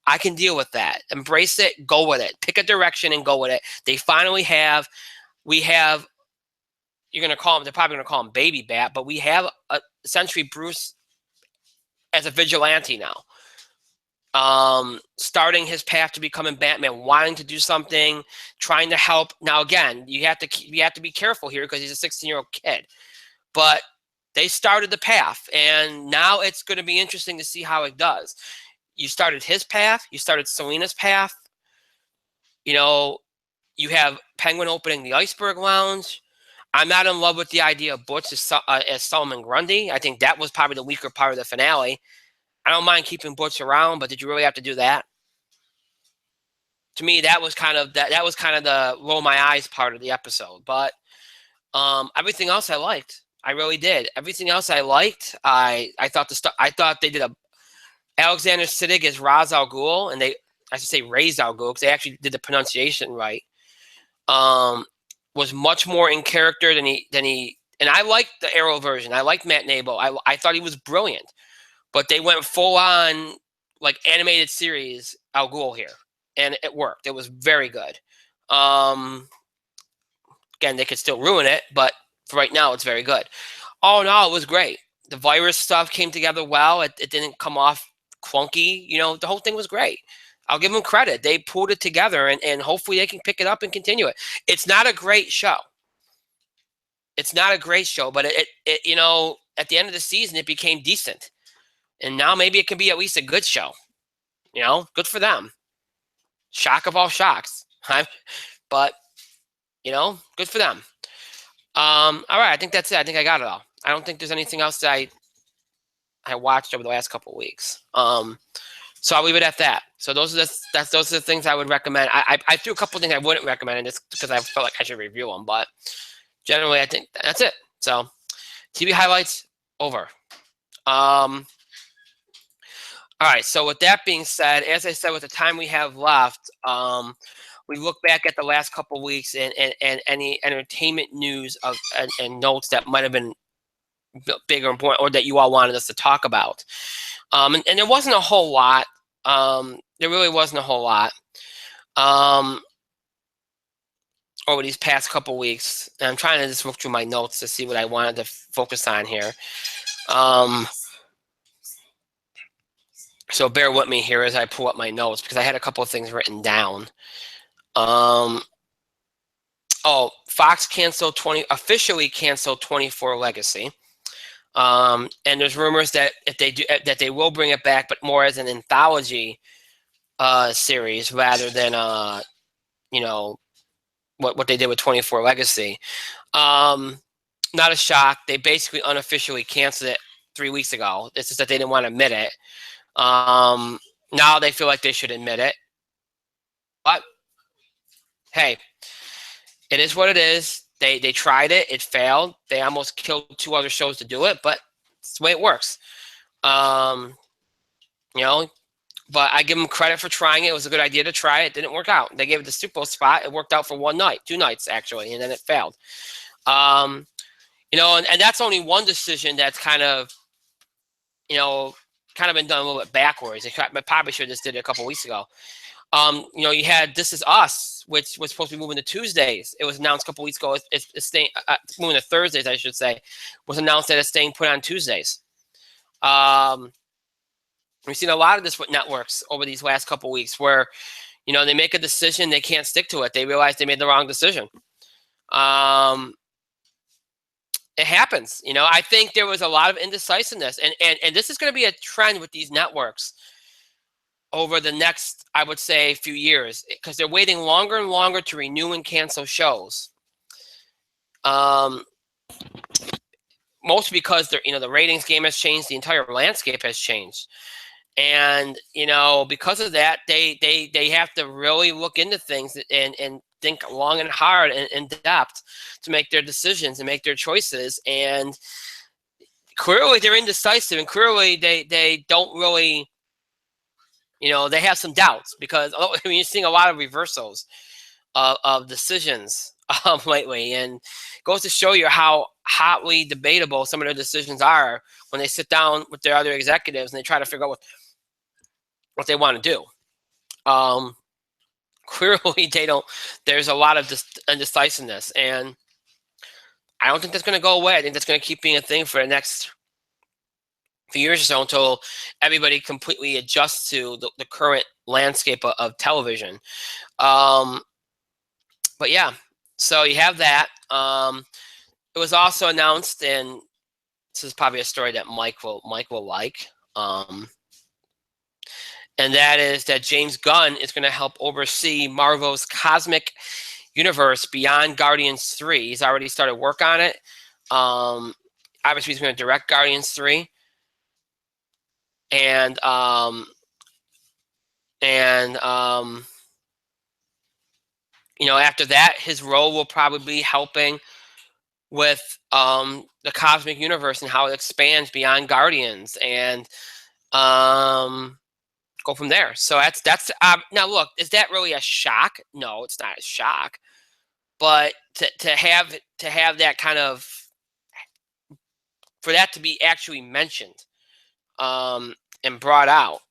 I can deal with that. Embrace it, go with it. Pick a direction and go with it. They finally have. We have. You're going to call him. They're probably going to call him Baby Bat, but we have essentially Bruce as a vigilante now. Starting his path to becoming Batman, wanting to do something, trying to help. Now, again, you have to be careful here because he's a 16-year-old kid. But they started the path, and now it's going to be interesting to see how it does. You started his path. You started Selina's path. You know, you have Penguin opening the Iceberg Lounge. I'm not in love with the idea of Butch as Solomon Grundy. I think that was probably the weaker part of the finale. I don't mind keeping Butch around, but did you really have to do that? To me, that was kind of the roll my eyes part of the episode. But everything else I liked. I really did. Everything else I liked. I thought they did a Alexander Siddig as Ra's al Ghul, and I should say Ra's al Ghul because they actually did the pronunciation right. Was much more in character than he. And I liked the Arrow version. I liked Matt Nable. I thought he was brilliant. But they went full on like animated series Al Ghul here, and it worked. It was very good. Again, they could still ruin it, but for right now, it's very good. All in all, it was great. The virus stuff came together well. It didn't come off clunky. You know, the whole thing was great. I'll give them credit. They pulled it together, and hopefully they can pick it up and continue it. It's not a great show. It's not a great show, but it you know, at the end of the season, it became decent. And now maybe it can be at least a good show. You know, good for them. Shock of all shocks. But, you know, good for them. All right, I think that's it. I think I got it all. I don't think there's anything else that I watched over the last couple of weeks. So I'll leave it at that. So those are the things I would recommend. I threw a couple of things I wouldn't recommend just because I felt like I should review them. But generally, I think that's it. So TV highlights, over. All right, so with that being said, as I said, with the time we have left, we look back at the last couple of weeks and any entertainment news and notes that might have been big or important, or that you all wanted us to talk about. And there wasn't a whole lot. There really wasn't a whole lot over these past couple of weeks. And I'm trying to just look through my notes to see what I wanted to focus on here. So bear with me here as I pull up my notes because I had a couple of things written down. Fox officially canceled 24 Legacy. And there's rumors that that they will bring it back, but more as an anthology series rather than you know, what they did with 24 Legacy. Not a shock. They basically unofficially canceled it 3 weeks ago. It's just that they didn't want to admit it. Now they feel like they should admit it, but hey, it is what it is. They tried it, it failed. They almost killed 2 other shows to do it, but it's the way it works. You know, but I give them credit for trying it. It was a good idea to try it. It didn't work out. They gave it the Super Bowl spot. It worked out for 1 night, 2 nights actually, and then it failed. You know, and that's only one decision that's kind of, you know, been done a little bit backwards. They probably should have just did it a couple weeks ago. You know, you had This Is Us, which was supposed to be moving to Tuesdays. It was announced a couple weeks ago. It's staying moving to Thursdays, I should say. Was announced that it's staying put on Tuesdays. We've seen a lot of this with networks over these last couple weeks, where, you know, they make a decision, they can't stick to it. They realize they made the wrong decision. It happens. You know, I think there was a lot of indecisiveness, and this is going to be a trend with these networks over the next, I would say, few years, because they're waiting longer and longer to renew and cancel shows. Mostly because the ratings game has changed, the entire landscape has changed, and you know, because of that, they have to really look into things and think long and hard and in depth to make their decisions and make their choices. And clearly they're indecisive, and clearly they don't really They have some doubts because you're seeing a lot of reversals of decisions lately, and goes to show you how hotly debatable some of their decisions are when they sit down with their other executives and they try to figure out what they want to do. Clearly, they don't. There's a lot of indecisiveness, and I don't think that's going to go away. I think that's going to keep being a thing for the next few years or so until everybody completely adjusts to the current landscape of television. But yeah, so you have that. It was also announced, and this is probably a story that Mike will like. And that is that James Gunn is going to help oversee Marvel's cosmic universe beyond Guardians 3. He's already started work on it. Obviously, he's going to direct Guardians 3. And after that, his role will probably be helping with the cosmic universe and how it expands beyond Guardians, and go from there. So that's now look, is that really a shock? No, it's not a shock. But to have that kind of, for that to be actually mentioned and brought out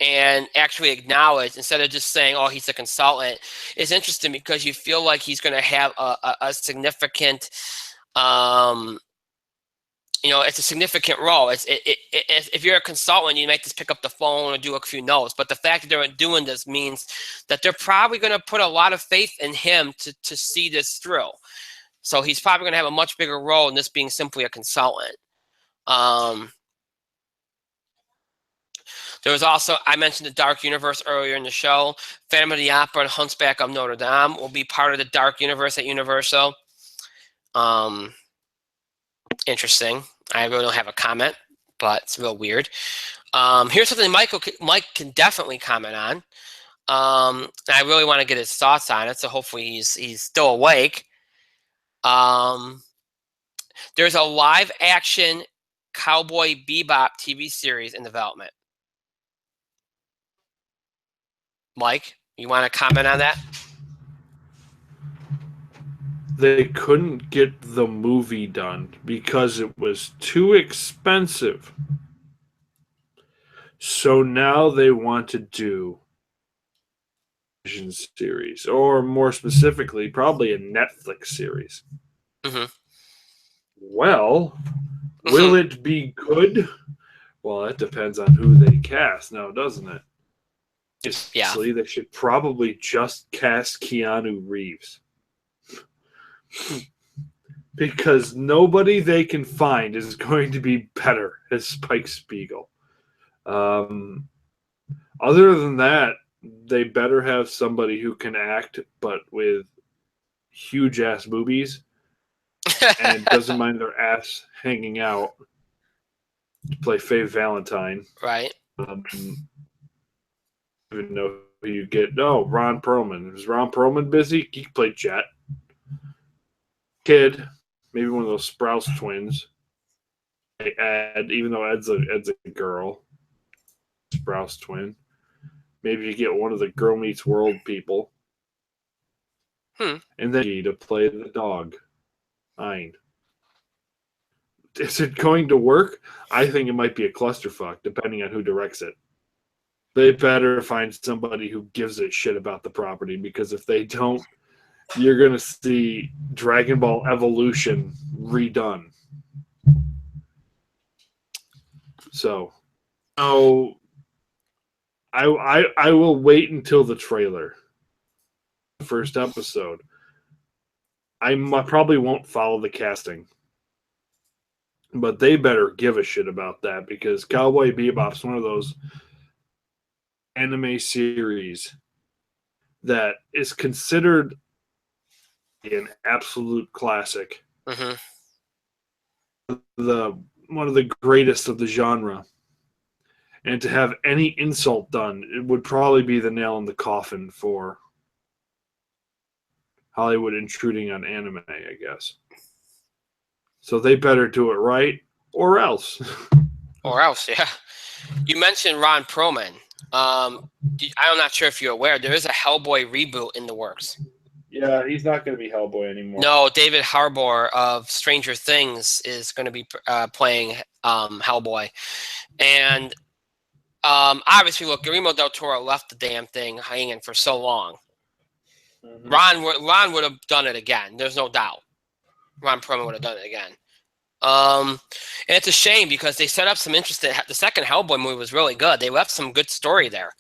and actually acknowledged instead of just saying, oh, he's a consultant, is interesting because you feel like he's going to have a significant it's a significant role. If you're a consultant, you might just pick up the phone or do a few notes. But the fact that they're doing this means that they're probably going to put a lot of faith in him to see this through. So he's probably going to have a much bigger role in this being simply a consultant. There was also, I mentioned the Dark Universe earlier in the show. Phantom of the Opera and Hunchback of Notre Dame will be part of the Dark Universe at Universal. Interesting. I really don't have a comment, but it's real weird. Here's something Mike can definitely comment on. I really want to get his thoughts on it, so hopefully he's still awake. There's a live action Cowboy Bebop TV series in development. Mike, you want to comment on that? They couldn't get the movie done because it was too expensive. So now they want to do a series, or more specifically, probably a Netflix series. Mm-hmm. Well, will it be good? Well, that depends on who they cast now, doesn't it? Obviously, they should probably just cast Keanu Reeves. Because nobody they can find is going to be better as Spike Spiegel. Other than that, they better have somebody who can act, but with huge-ass boobies and doesn't mind their ass hanging out to play Faye Valentine. Right. I don't even know who you get. No, Ron Perlman. Is Ron Perlman busy? He played Jet. Kid, maybe one of those Sprouse twins. Ed, even though Ed's a girl, Sprouse twin. Maybe you get one of the Girl Meets World people. And then to play the dog. Fine. Is it going to work? I think it might be a clusterfuck, depending on who directs it. They better find somebody who gives a shit about the property, because if they don't, you're going to see Dragon Ball Evolution redone. So, I will wait until the trailer. First episode. I probably won't follow the casting. But they better give a shit about that, because Cowboy Bebop's one of those anime series that is considered an absolute classic. Mm-hmm. One of the greatest of the genre. And to have any insult done, it would probably be the nail in the coffin for Hollywood intruding on anime, I guess. So they better do it right, or else. Or else, yeah. You mentioned Ron Perlman. I'm not sure if you're aware. There is a Hellboy reboot in the works. Yeah, he's not going to be Hellboy anymore. No, David Harbour of Stranger Things is going to be playing Hellboy. And obviously, look, Guillermo del Toro left the damn thing hanging for so long. Mm-hmm. Ron would have done it again. There's no doubt. Ron Perlman would have done it again. And it's a shame because they set up some interesting. The second Hellboy movie was really good. They left some good story there.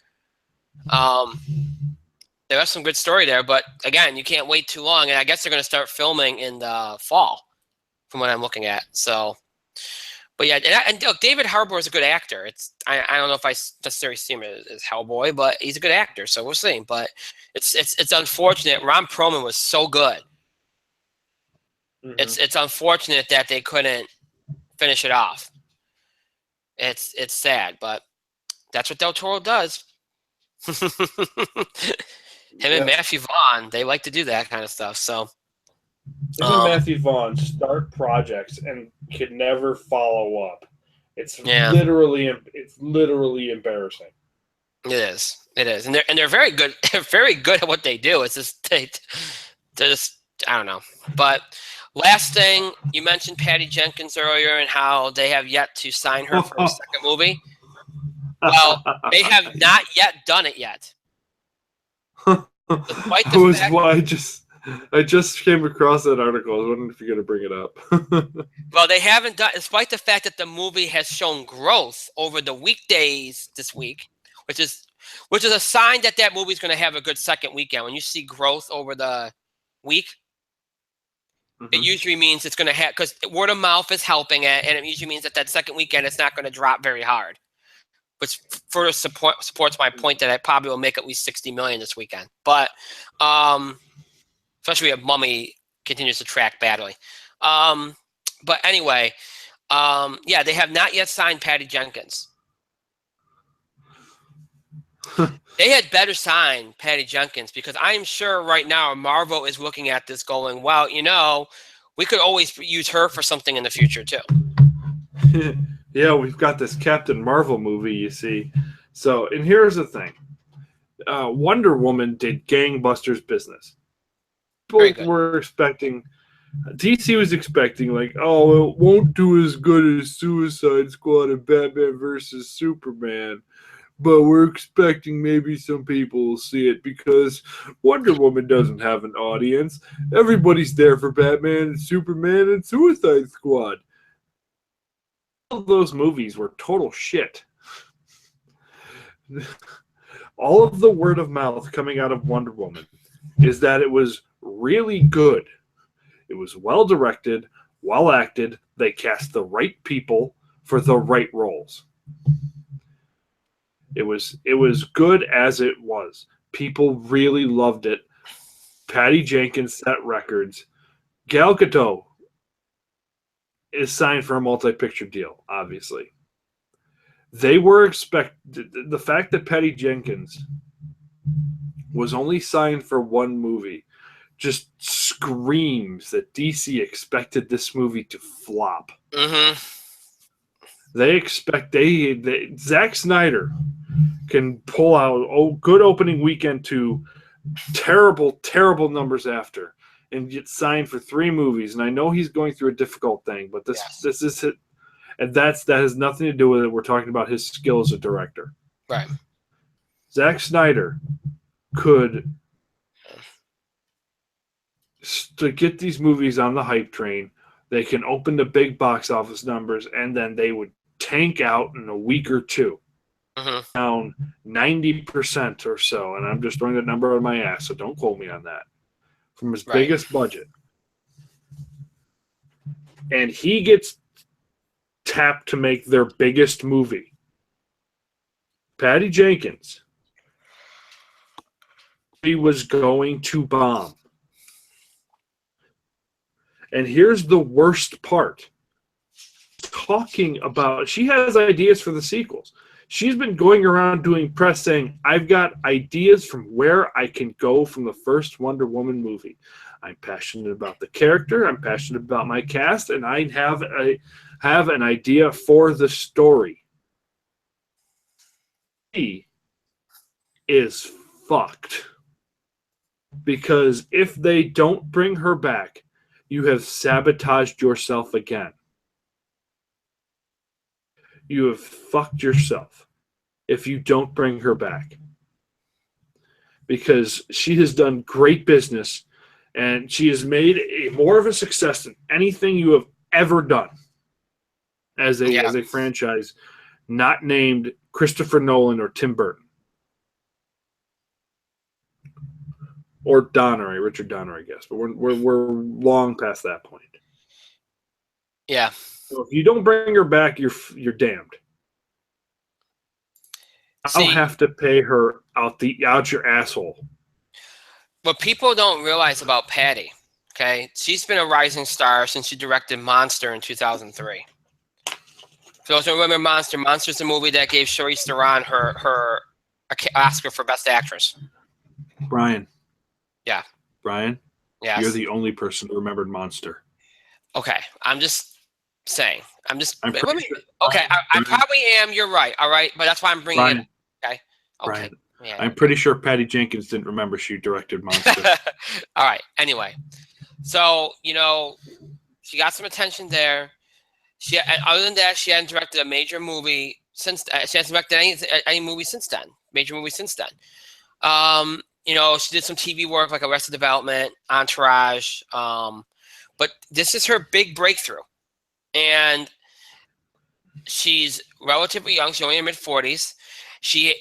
They left some good story there, but again, you can't wait too long. And I guess they're going to start filming in the fall, from what I'm looking at. So, but yeah, and look, David Harbour is a good actor. I don't know if I necessarily see him as Hellboy, but he's a good actor. So we'll see. But it's unfortunate. Ron Perlman was so good. Mm-hmm. It's unfortunate that they couldn't finish it off. It's sad, but that's what Del Toro does. Him and Matthew Vaughn, they like to do that kind of stuff. So, him and Matthew Vaughn start projects and can never follow up. It's literally embarrassing. It is, and they're very good. They're very good at what they do. It's just they're just I don't know. But last thing, you mentioned Patty Jenkins earlier and how they have yet to sign her for a second movie. Well, they have not yet done it yet. I just came across that article. I was wondering if you're going to bring it up. Well, they haven't done, despite the fact that the movie has shown growth over the weekdays this week, which is a sign that movie is going to have a good second weekend. When you see growth over the week, it usually means it's going to have, because word of mouth is helping it, and it usually means that second weekend it's not going to drop very hard. Which further supports my point that I probably will make at least $60 million this weekend. But especially if Mummy continues to track badly. But anyway, they have not yet signed Patty Jenkins. They had better sign Patty Jenkins because I'm sure right now Marvel is looking at this going, well, we could always use her for something in the future too. Yeah, we've got this Captain Marvel movie, you see. So, and here's the thing. Wonder Woman did gangbusters business. Both were expecting, DC was expecting, like, oh, it won't do as good as Suicide Squad and Batman versus Superman. But we're expecting maybe some people will see it because Wonder Woman doesn't have an audience. Everybody's there for Batman and Superman and Suicide Squad. All of those movies were total shit. All of the word of mouth coming out of Wonder Woman is that it was really good. It was well directed, well acted. They cast the right people for the right roles. It was good as it was. People really loved it. Patty Jenkins set records. Gal Gadot is signed for a multi-picture deal, obviously. They were the fact that Patty Jenkins was only signed for one movie just screams that DC expected this movie to flop. Mm-hmm. They expect Zack Snyder can pull out a good opening weekend to terrible, terrible numbers after. And get signed for 3 movies, and I know he's going through a difficult thing, but this is it, and that has nothing to do with it. We're talking about his skill as a director. Right. Zack Snyder could to get these movies on the hype train. They can open the big box office numbers, and then they would tank out in a week or two, down 90% or so. And I'm just throwing that number on my ass, so don't quote me on that. From his biggest budget. And he gets tapped to make their biggest movie. Patty Jenkins. He was going to bomb. And here's the worst part. Talking about, she has ideas for the sequels. She's been going around doing press saying, I've got ideas from where I can go from the first Wonder Woman movie. I'm passionate about the character. I'm passionate about my cast. And I have an idea for the story. is fucked. Because if they don't bring her back, you have sabotaged yourself again. You have fucked yourself if you don't bring her back. Because she has done great business and she has made more of a success than anything you have ever done as a franchise, not named Christopher Nolan or Tim Burton. Or Donner, Richard Donner, I guess. But we're long past that point. Yeah. So if you don't bring her back, you're damned. I'll have to pay her out your asshole. What people don't realize about Patty, okay? She's been a rising star since she directed Monster in 2003. For those who remember Monster, Monster's a movie that gave Charlize Theron her Oscar for Best Actress. Brian. Yeah. Brian? Yes. You're the only person who remembered Monster. Okay. I'm just saying. I'm okay, I probably am. You're right. All right. But that's why I'm bringing it. Okay. Brian, yeah. I'm pretty sure Patty Jenkins didn't remember she directed Monster. All right. Anyway. So, she got some attention there. Other than that, she hadn't directed a major movie since. She hasn't directed any movie since then. Major movie since then. She did some TV work like Arrested Development, Entourage. But this is her big breakthrough. And she's relatively young. She's only in her mid-40s. She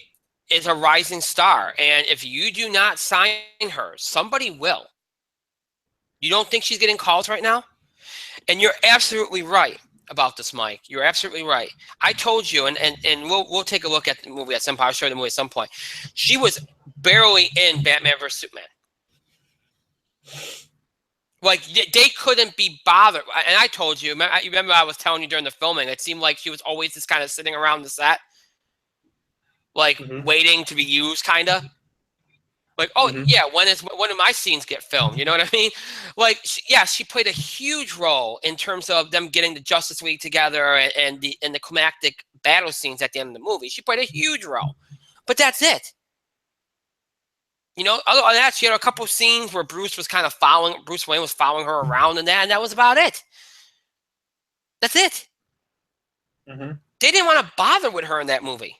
is a rising star. And if you do not sign her, somebody will. You don't think she's getting calls right now? And you're absolutely right about this, Mike. You're absolutely right. I told you, and we'll take a look at the movie at some point. I'll show you the movie at some point. She was barely in Batman vs. Superman. Like, they couldn't be bothered. And I told you, remember I was telling you during the filming, it seemed like she was always just kind of sitting around the set, like waiting to be used, kind of. Like, yeah, when do my scenes get filmed? You know what I mean? Like, she played a huge role in terms of them getting the Justice League together and the climactic battle scenes at the end of the movie. She played a huge role, but that's it. Other than that, she had a couple scenes where Bruce Wayne was following her around and that was about it. That's it. Mm-hmm. They didn't want to bother with her in that movie.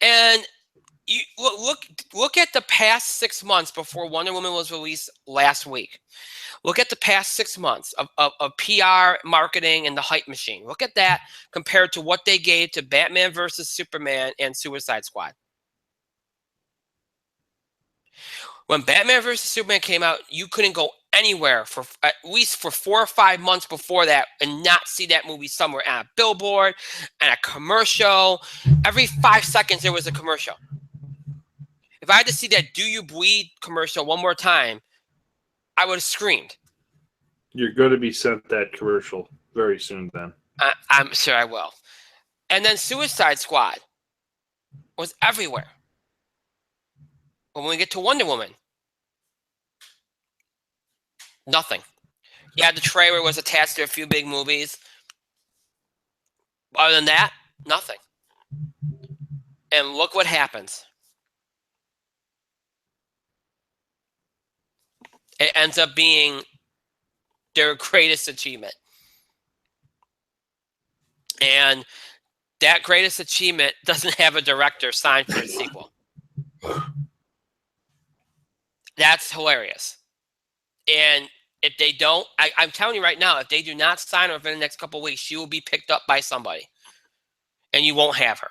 And you look at the past 6 months before Wonder Woman was released last week. Look at the past 6 months of PR, marketing, and the hype machine. Look at that compared to what they gave to Batman vs. Superman and Suicide Squad. When Batman vs. Superman came out, you couldn't go anywhere for at least for 4 or 5 months before that and not see that movie somewhere on a billboard and a commercial. Every 5 seconds there was a commercial. If I had to see that "Do You Bleed" commercial one more time, I would have screamed. You're going to be sent that commercial very soon, then. I'm sure I will. And then Suicide Squad was everywhere. But when we get to Wonder Woman, nothing. Yeah, the trailer was attached to a few big movies. Other than that, nothing. And look what happens. It ends up being their greatest achievement. And that greatest achievement doesn't have a director signed for a sequel. That's hilarious. And if they don't, I'm telling you right now, if they do not sign her within the next couple of weeks, she will be picked up by somebody. And you won't have her.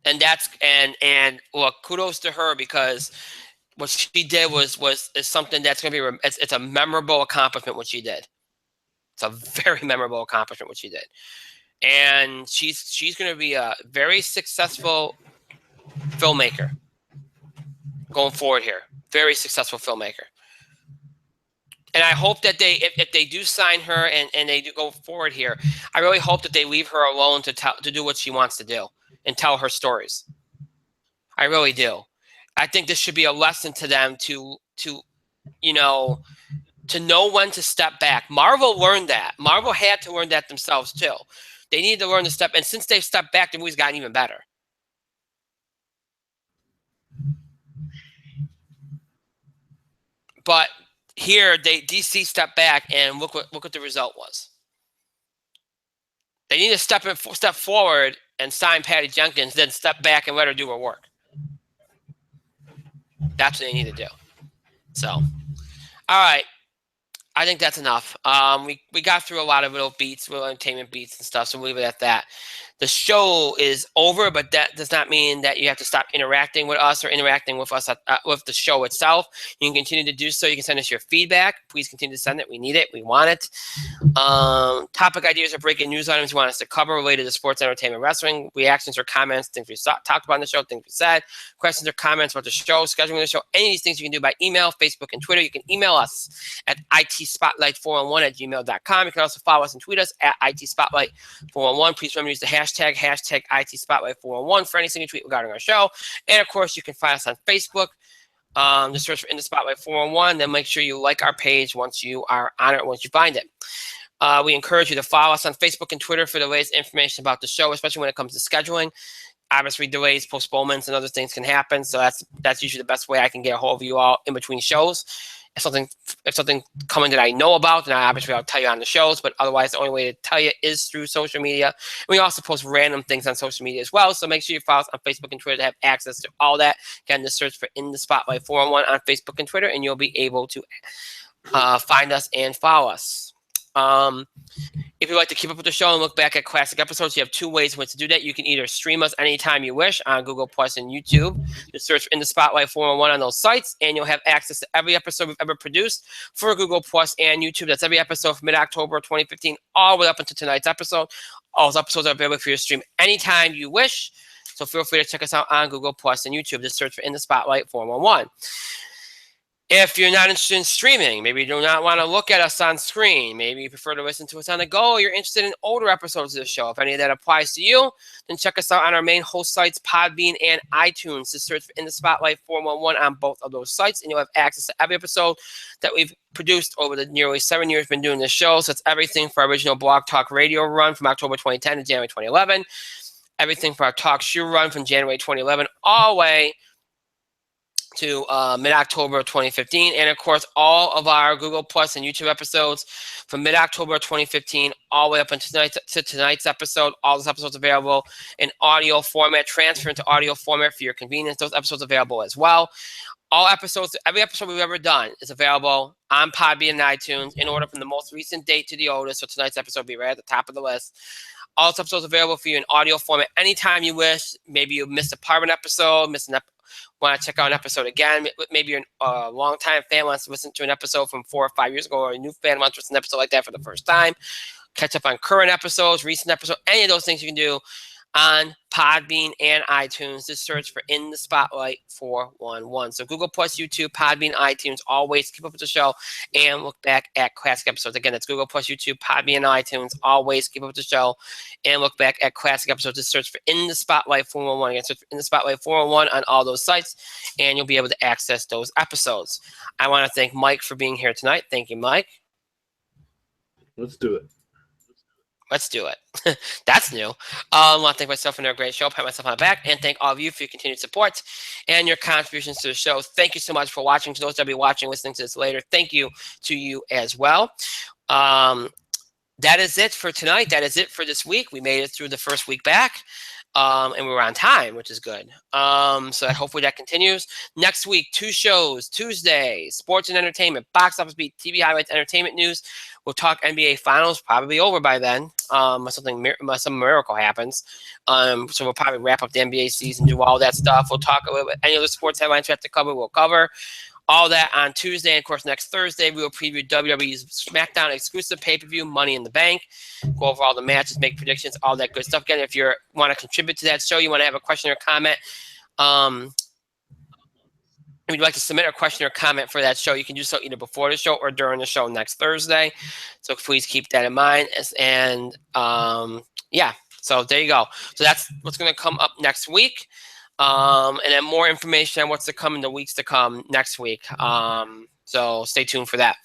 And and look, kudos to her, because what she did is something that's going to be it's a memorable accomplishment what she did. It's a very memorable accomplishment what she did. And she's going to be a very successful filmmaker going forward here. Very successful filmmaker. And I hope that if they do sign her and they do go forward here, I really hope that they leave her alone to do what she wants to do and tell her stories. I really do. I think this should be a lesson to them to know when to step back. Marvel learned that. Marvel had to learn that themselves too. They need to learn to step, and since they've stepped back, the movie's gotten even better. But here, DC stepped back, and look what the result was. They need to step forward and sign Patty Jenkins, then step back and let her do her work. That's what they need to do. So, all right. I think that's enough. We got through a lot of little entertainment beats and stuff, so we'll leave it at that. The show is over, but that does not mean that you have to stop interacting with us or interacting with us with the show itself. You can continue to do so. You can send us your feedback. Please continue to send it. We need it. We want it. Topic ideas or breaking news items you want us to cover related to sports, entertainment, wrestling, reactions or comments, things we talked about on the show, things we said, questions or comments about the show, scheduling the show, any of these things you can do by email, Facebook, and Twitter. You can email us at itspotlight411@gmail.com. You can also follow us and tweet us at itspotlight411. Please remember to use the hashtag itspotlight411 for any single tweet regarding our show. And of course, you can find us on Facebook. Just search for In the Spotlight 411. Then make sure you like our page once you are on it, once you find it. We encourage you to follow us on Facebook and Twitter for the latest information about the show, especially when it comes to scheduling. Obviously, delays, postponements, and other things can happen. So that's usually the best way I can get a hold of you all in between shows. If something coming that I know about, then obviously I'll tell you on the shows. But otherwise, the only way to tell you is through social media. And we also post random things on social media as well. So make sure you follow us on Facebook and Twitter to have access to all that. Again, just search for In the Spotlight 411 on Facebook and Twitter, and you'll be able to find us and follow us. If you'd like to keep up with the show and look back at classic episodes, you have two ways in which to do that. You can either stream us anytime you wish on Google Plus and YouTube. Just search In the Spotlight 411 on those sites, and you'll have access to every episode we've ever produced for Google Plus and YouTube. That's every episode from mid-October 2015 all the way up until tonight's episode. All those episodes are available for you to stream anytime you wish. So feel free to check us out on Google Plus and YouTube. Just search for In the Spotlight 411. If you're not interested in streaming, maybe you do not want to look at us on screen, maybe you prefer to listen to us on the go, or you're interested in older episodes of the show. If any of that applies to you, then check us out on our main host sites, Podbean and iTunes. Just search for In the Spotlight 411 on both of those sites, and you'll have access to every episode that we've produced over the nearly 7 years we've been doing this show. So it's everything for our original Blog Talk Radio run from October 2010 to January 2011, everything for our Talk Shoe run from January 2011 all the way to mid-October 2015, and of course all of our Google Plus and YouTube episodes from mid-October 2015 all the way up until tonight's episode. All those episodes available in audio format, transfer into audio format for your convenience. Those episodes available as well. Every episode we've ever done is available on Podbean and iTunes in order from the most recent date to the oldest. So tonight's episode will be right at the top of the list. All those episodes available for you in audio format anytime you wish. Maybe you missed a part of an episode, want to check out an episode again. Maybe you're a long-time fan wants to listen to an episode from 4 or 5 years ago, or a new fan wants to listen to an episode like that for the first time. Catch up on current episodes, recent episodes, any of those things you can do on Podbean and iTunes. Just search for In the Spotlight 411. So Google Plus, YouTube, Podbean, iTunes, always keep up with the show and look back at classic episodes. Again, that's Google Plus, YouTube, Podbean, and iTunes. Always keep up with the show and look back at classic episodes. Just search for In the Spotlight 411. Again, search for In the Spotlight 411 on all those sites, and you'll be able to access those episodes. I want to thank Mike for being here tonight. Thank you, Mike. Let's do it. Let's do it. That's new. I want to thank myself for another great show, pat myself on the back, and thank all of you for your continued support and your contributions to the show. Thank you so much for watching. To those that will be watching, listening to this later, thank you to you as well. That is it for tonight. That is it for this week. We made it through the first week back, and we were on time, which is good. So hopefully that continues. Next week, 2 shows. Tuesday, sports and entertainment, box office beat, TV highlights, entertainment news. We'll talk NBA Finals, probably over by then. Some miracle happens. So we'll probably wrap up the NBA season, do all that stuff. We'll talk a little bit. Any other sports headlines we have to cover, we'll cover. All that on Tuesday. And of course, next Thursday, we will preview WWE's SmackDown exclusive pay-per-view, Money in the Bank. Go over all the matches, make predictions, all that good stuff. Again, if you want to contribute to that show, you want to have a question or comment, if you'd like to submit a question or comment for that show, you can do so either before the show or during the show next Thursday. So please keep that in mind. And yeah, so there you go. So that's what's going to come up next week. And then more information on what's to come in the weeks to come next week. So stay tuned for that.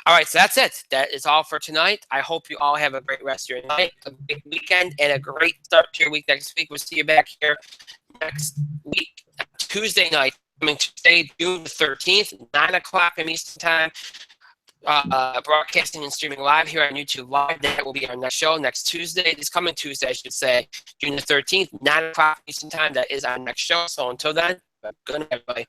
All right, so that's it. That is all for tonight. I hope you all have a great rest of your night, a great weekend, and a great start to your week next week. We'll see you back here next week, Tuesday night, coming Tuesday, June the 13th, 9 o'clock Eastern Time. Broadcasting and streaming live here on YouTube Live. That will be our next show next Tuesday. This coming Tuesday, I should say, June the 13th, 9 o'clock Eastern Time. That is our next show. So until then, good night, everybody.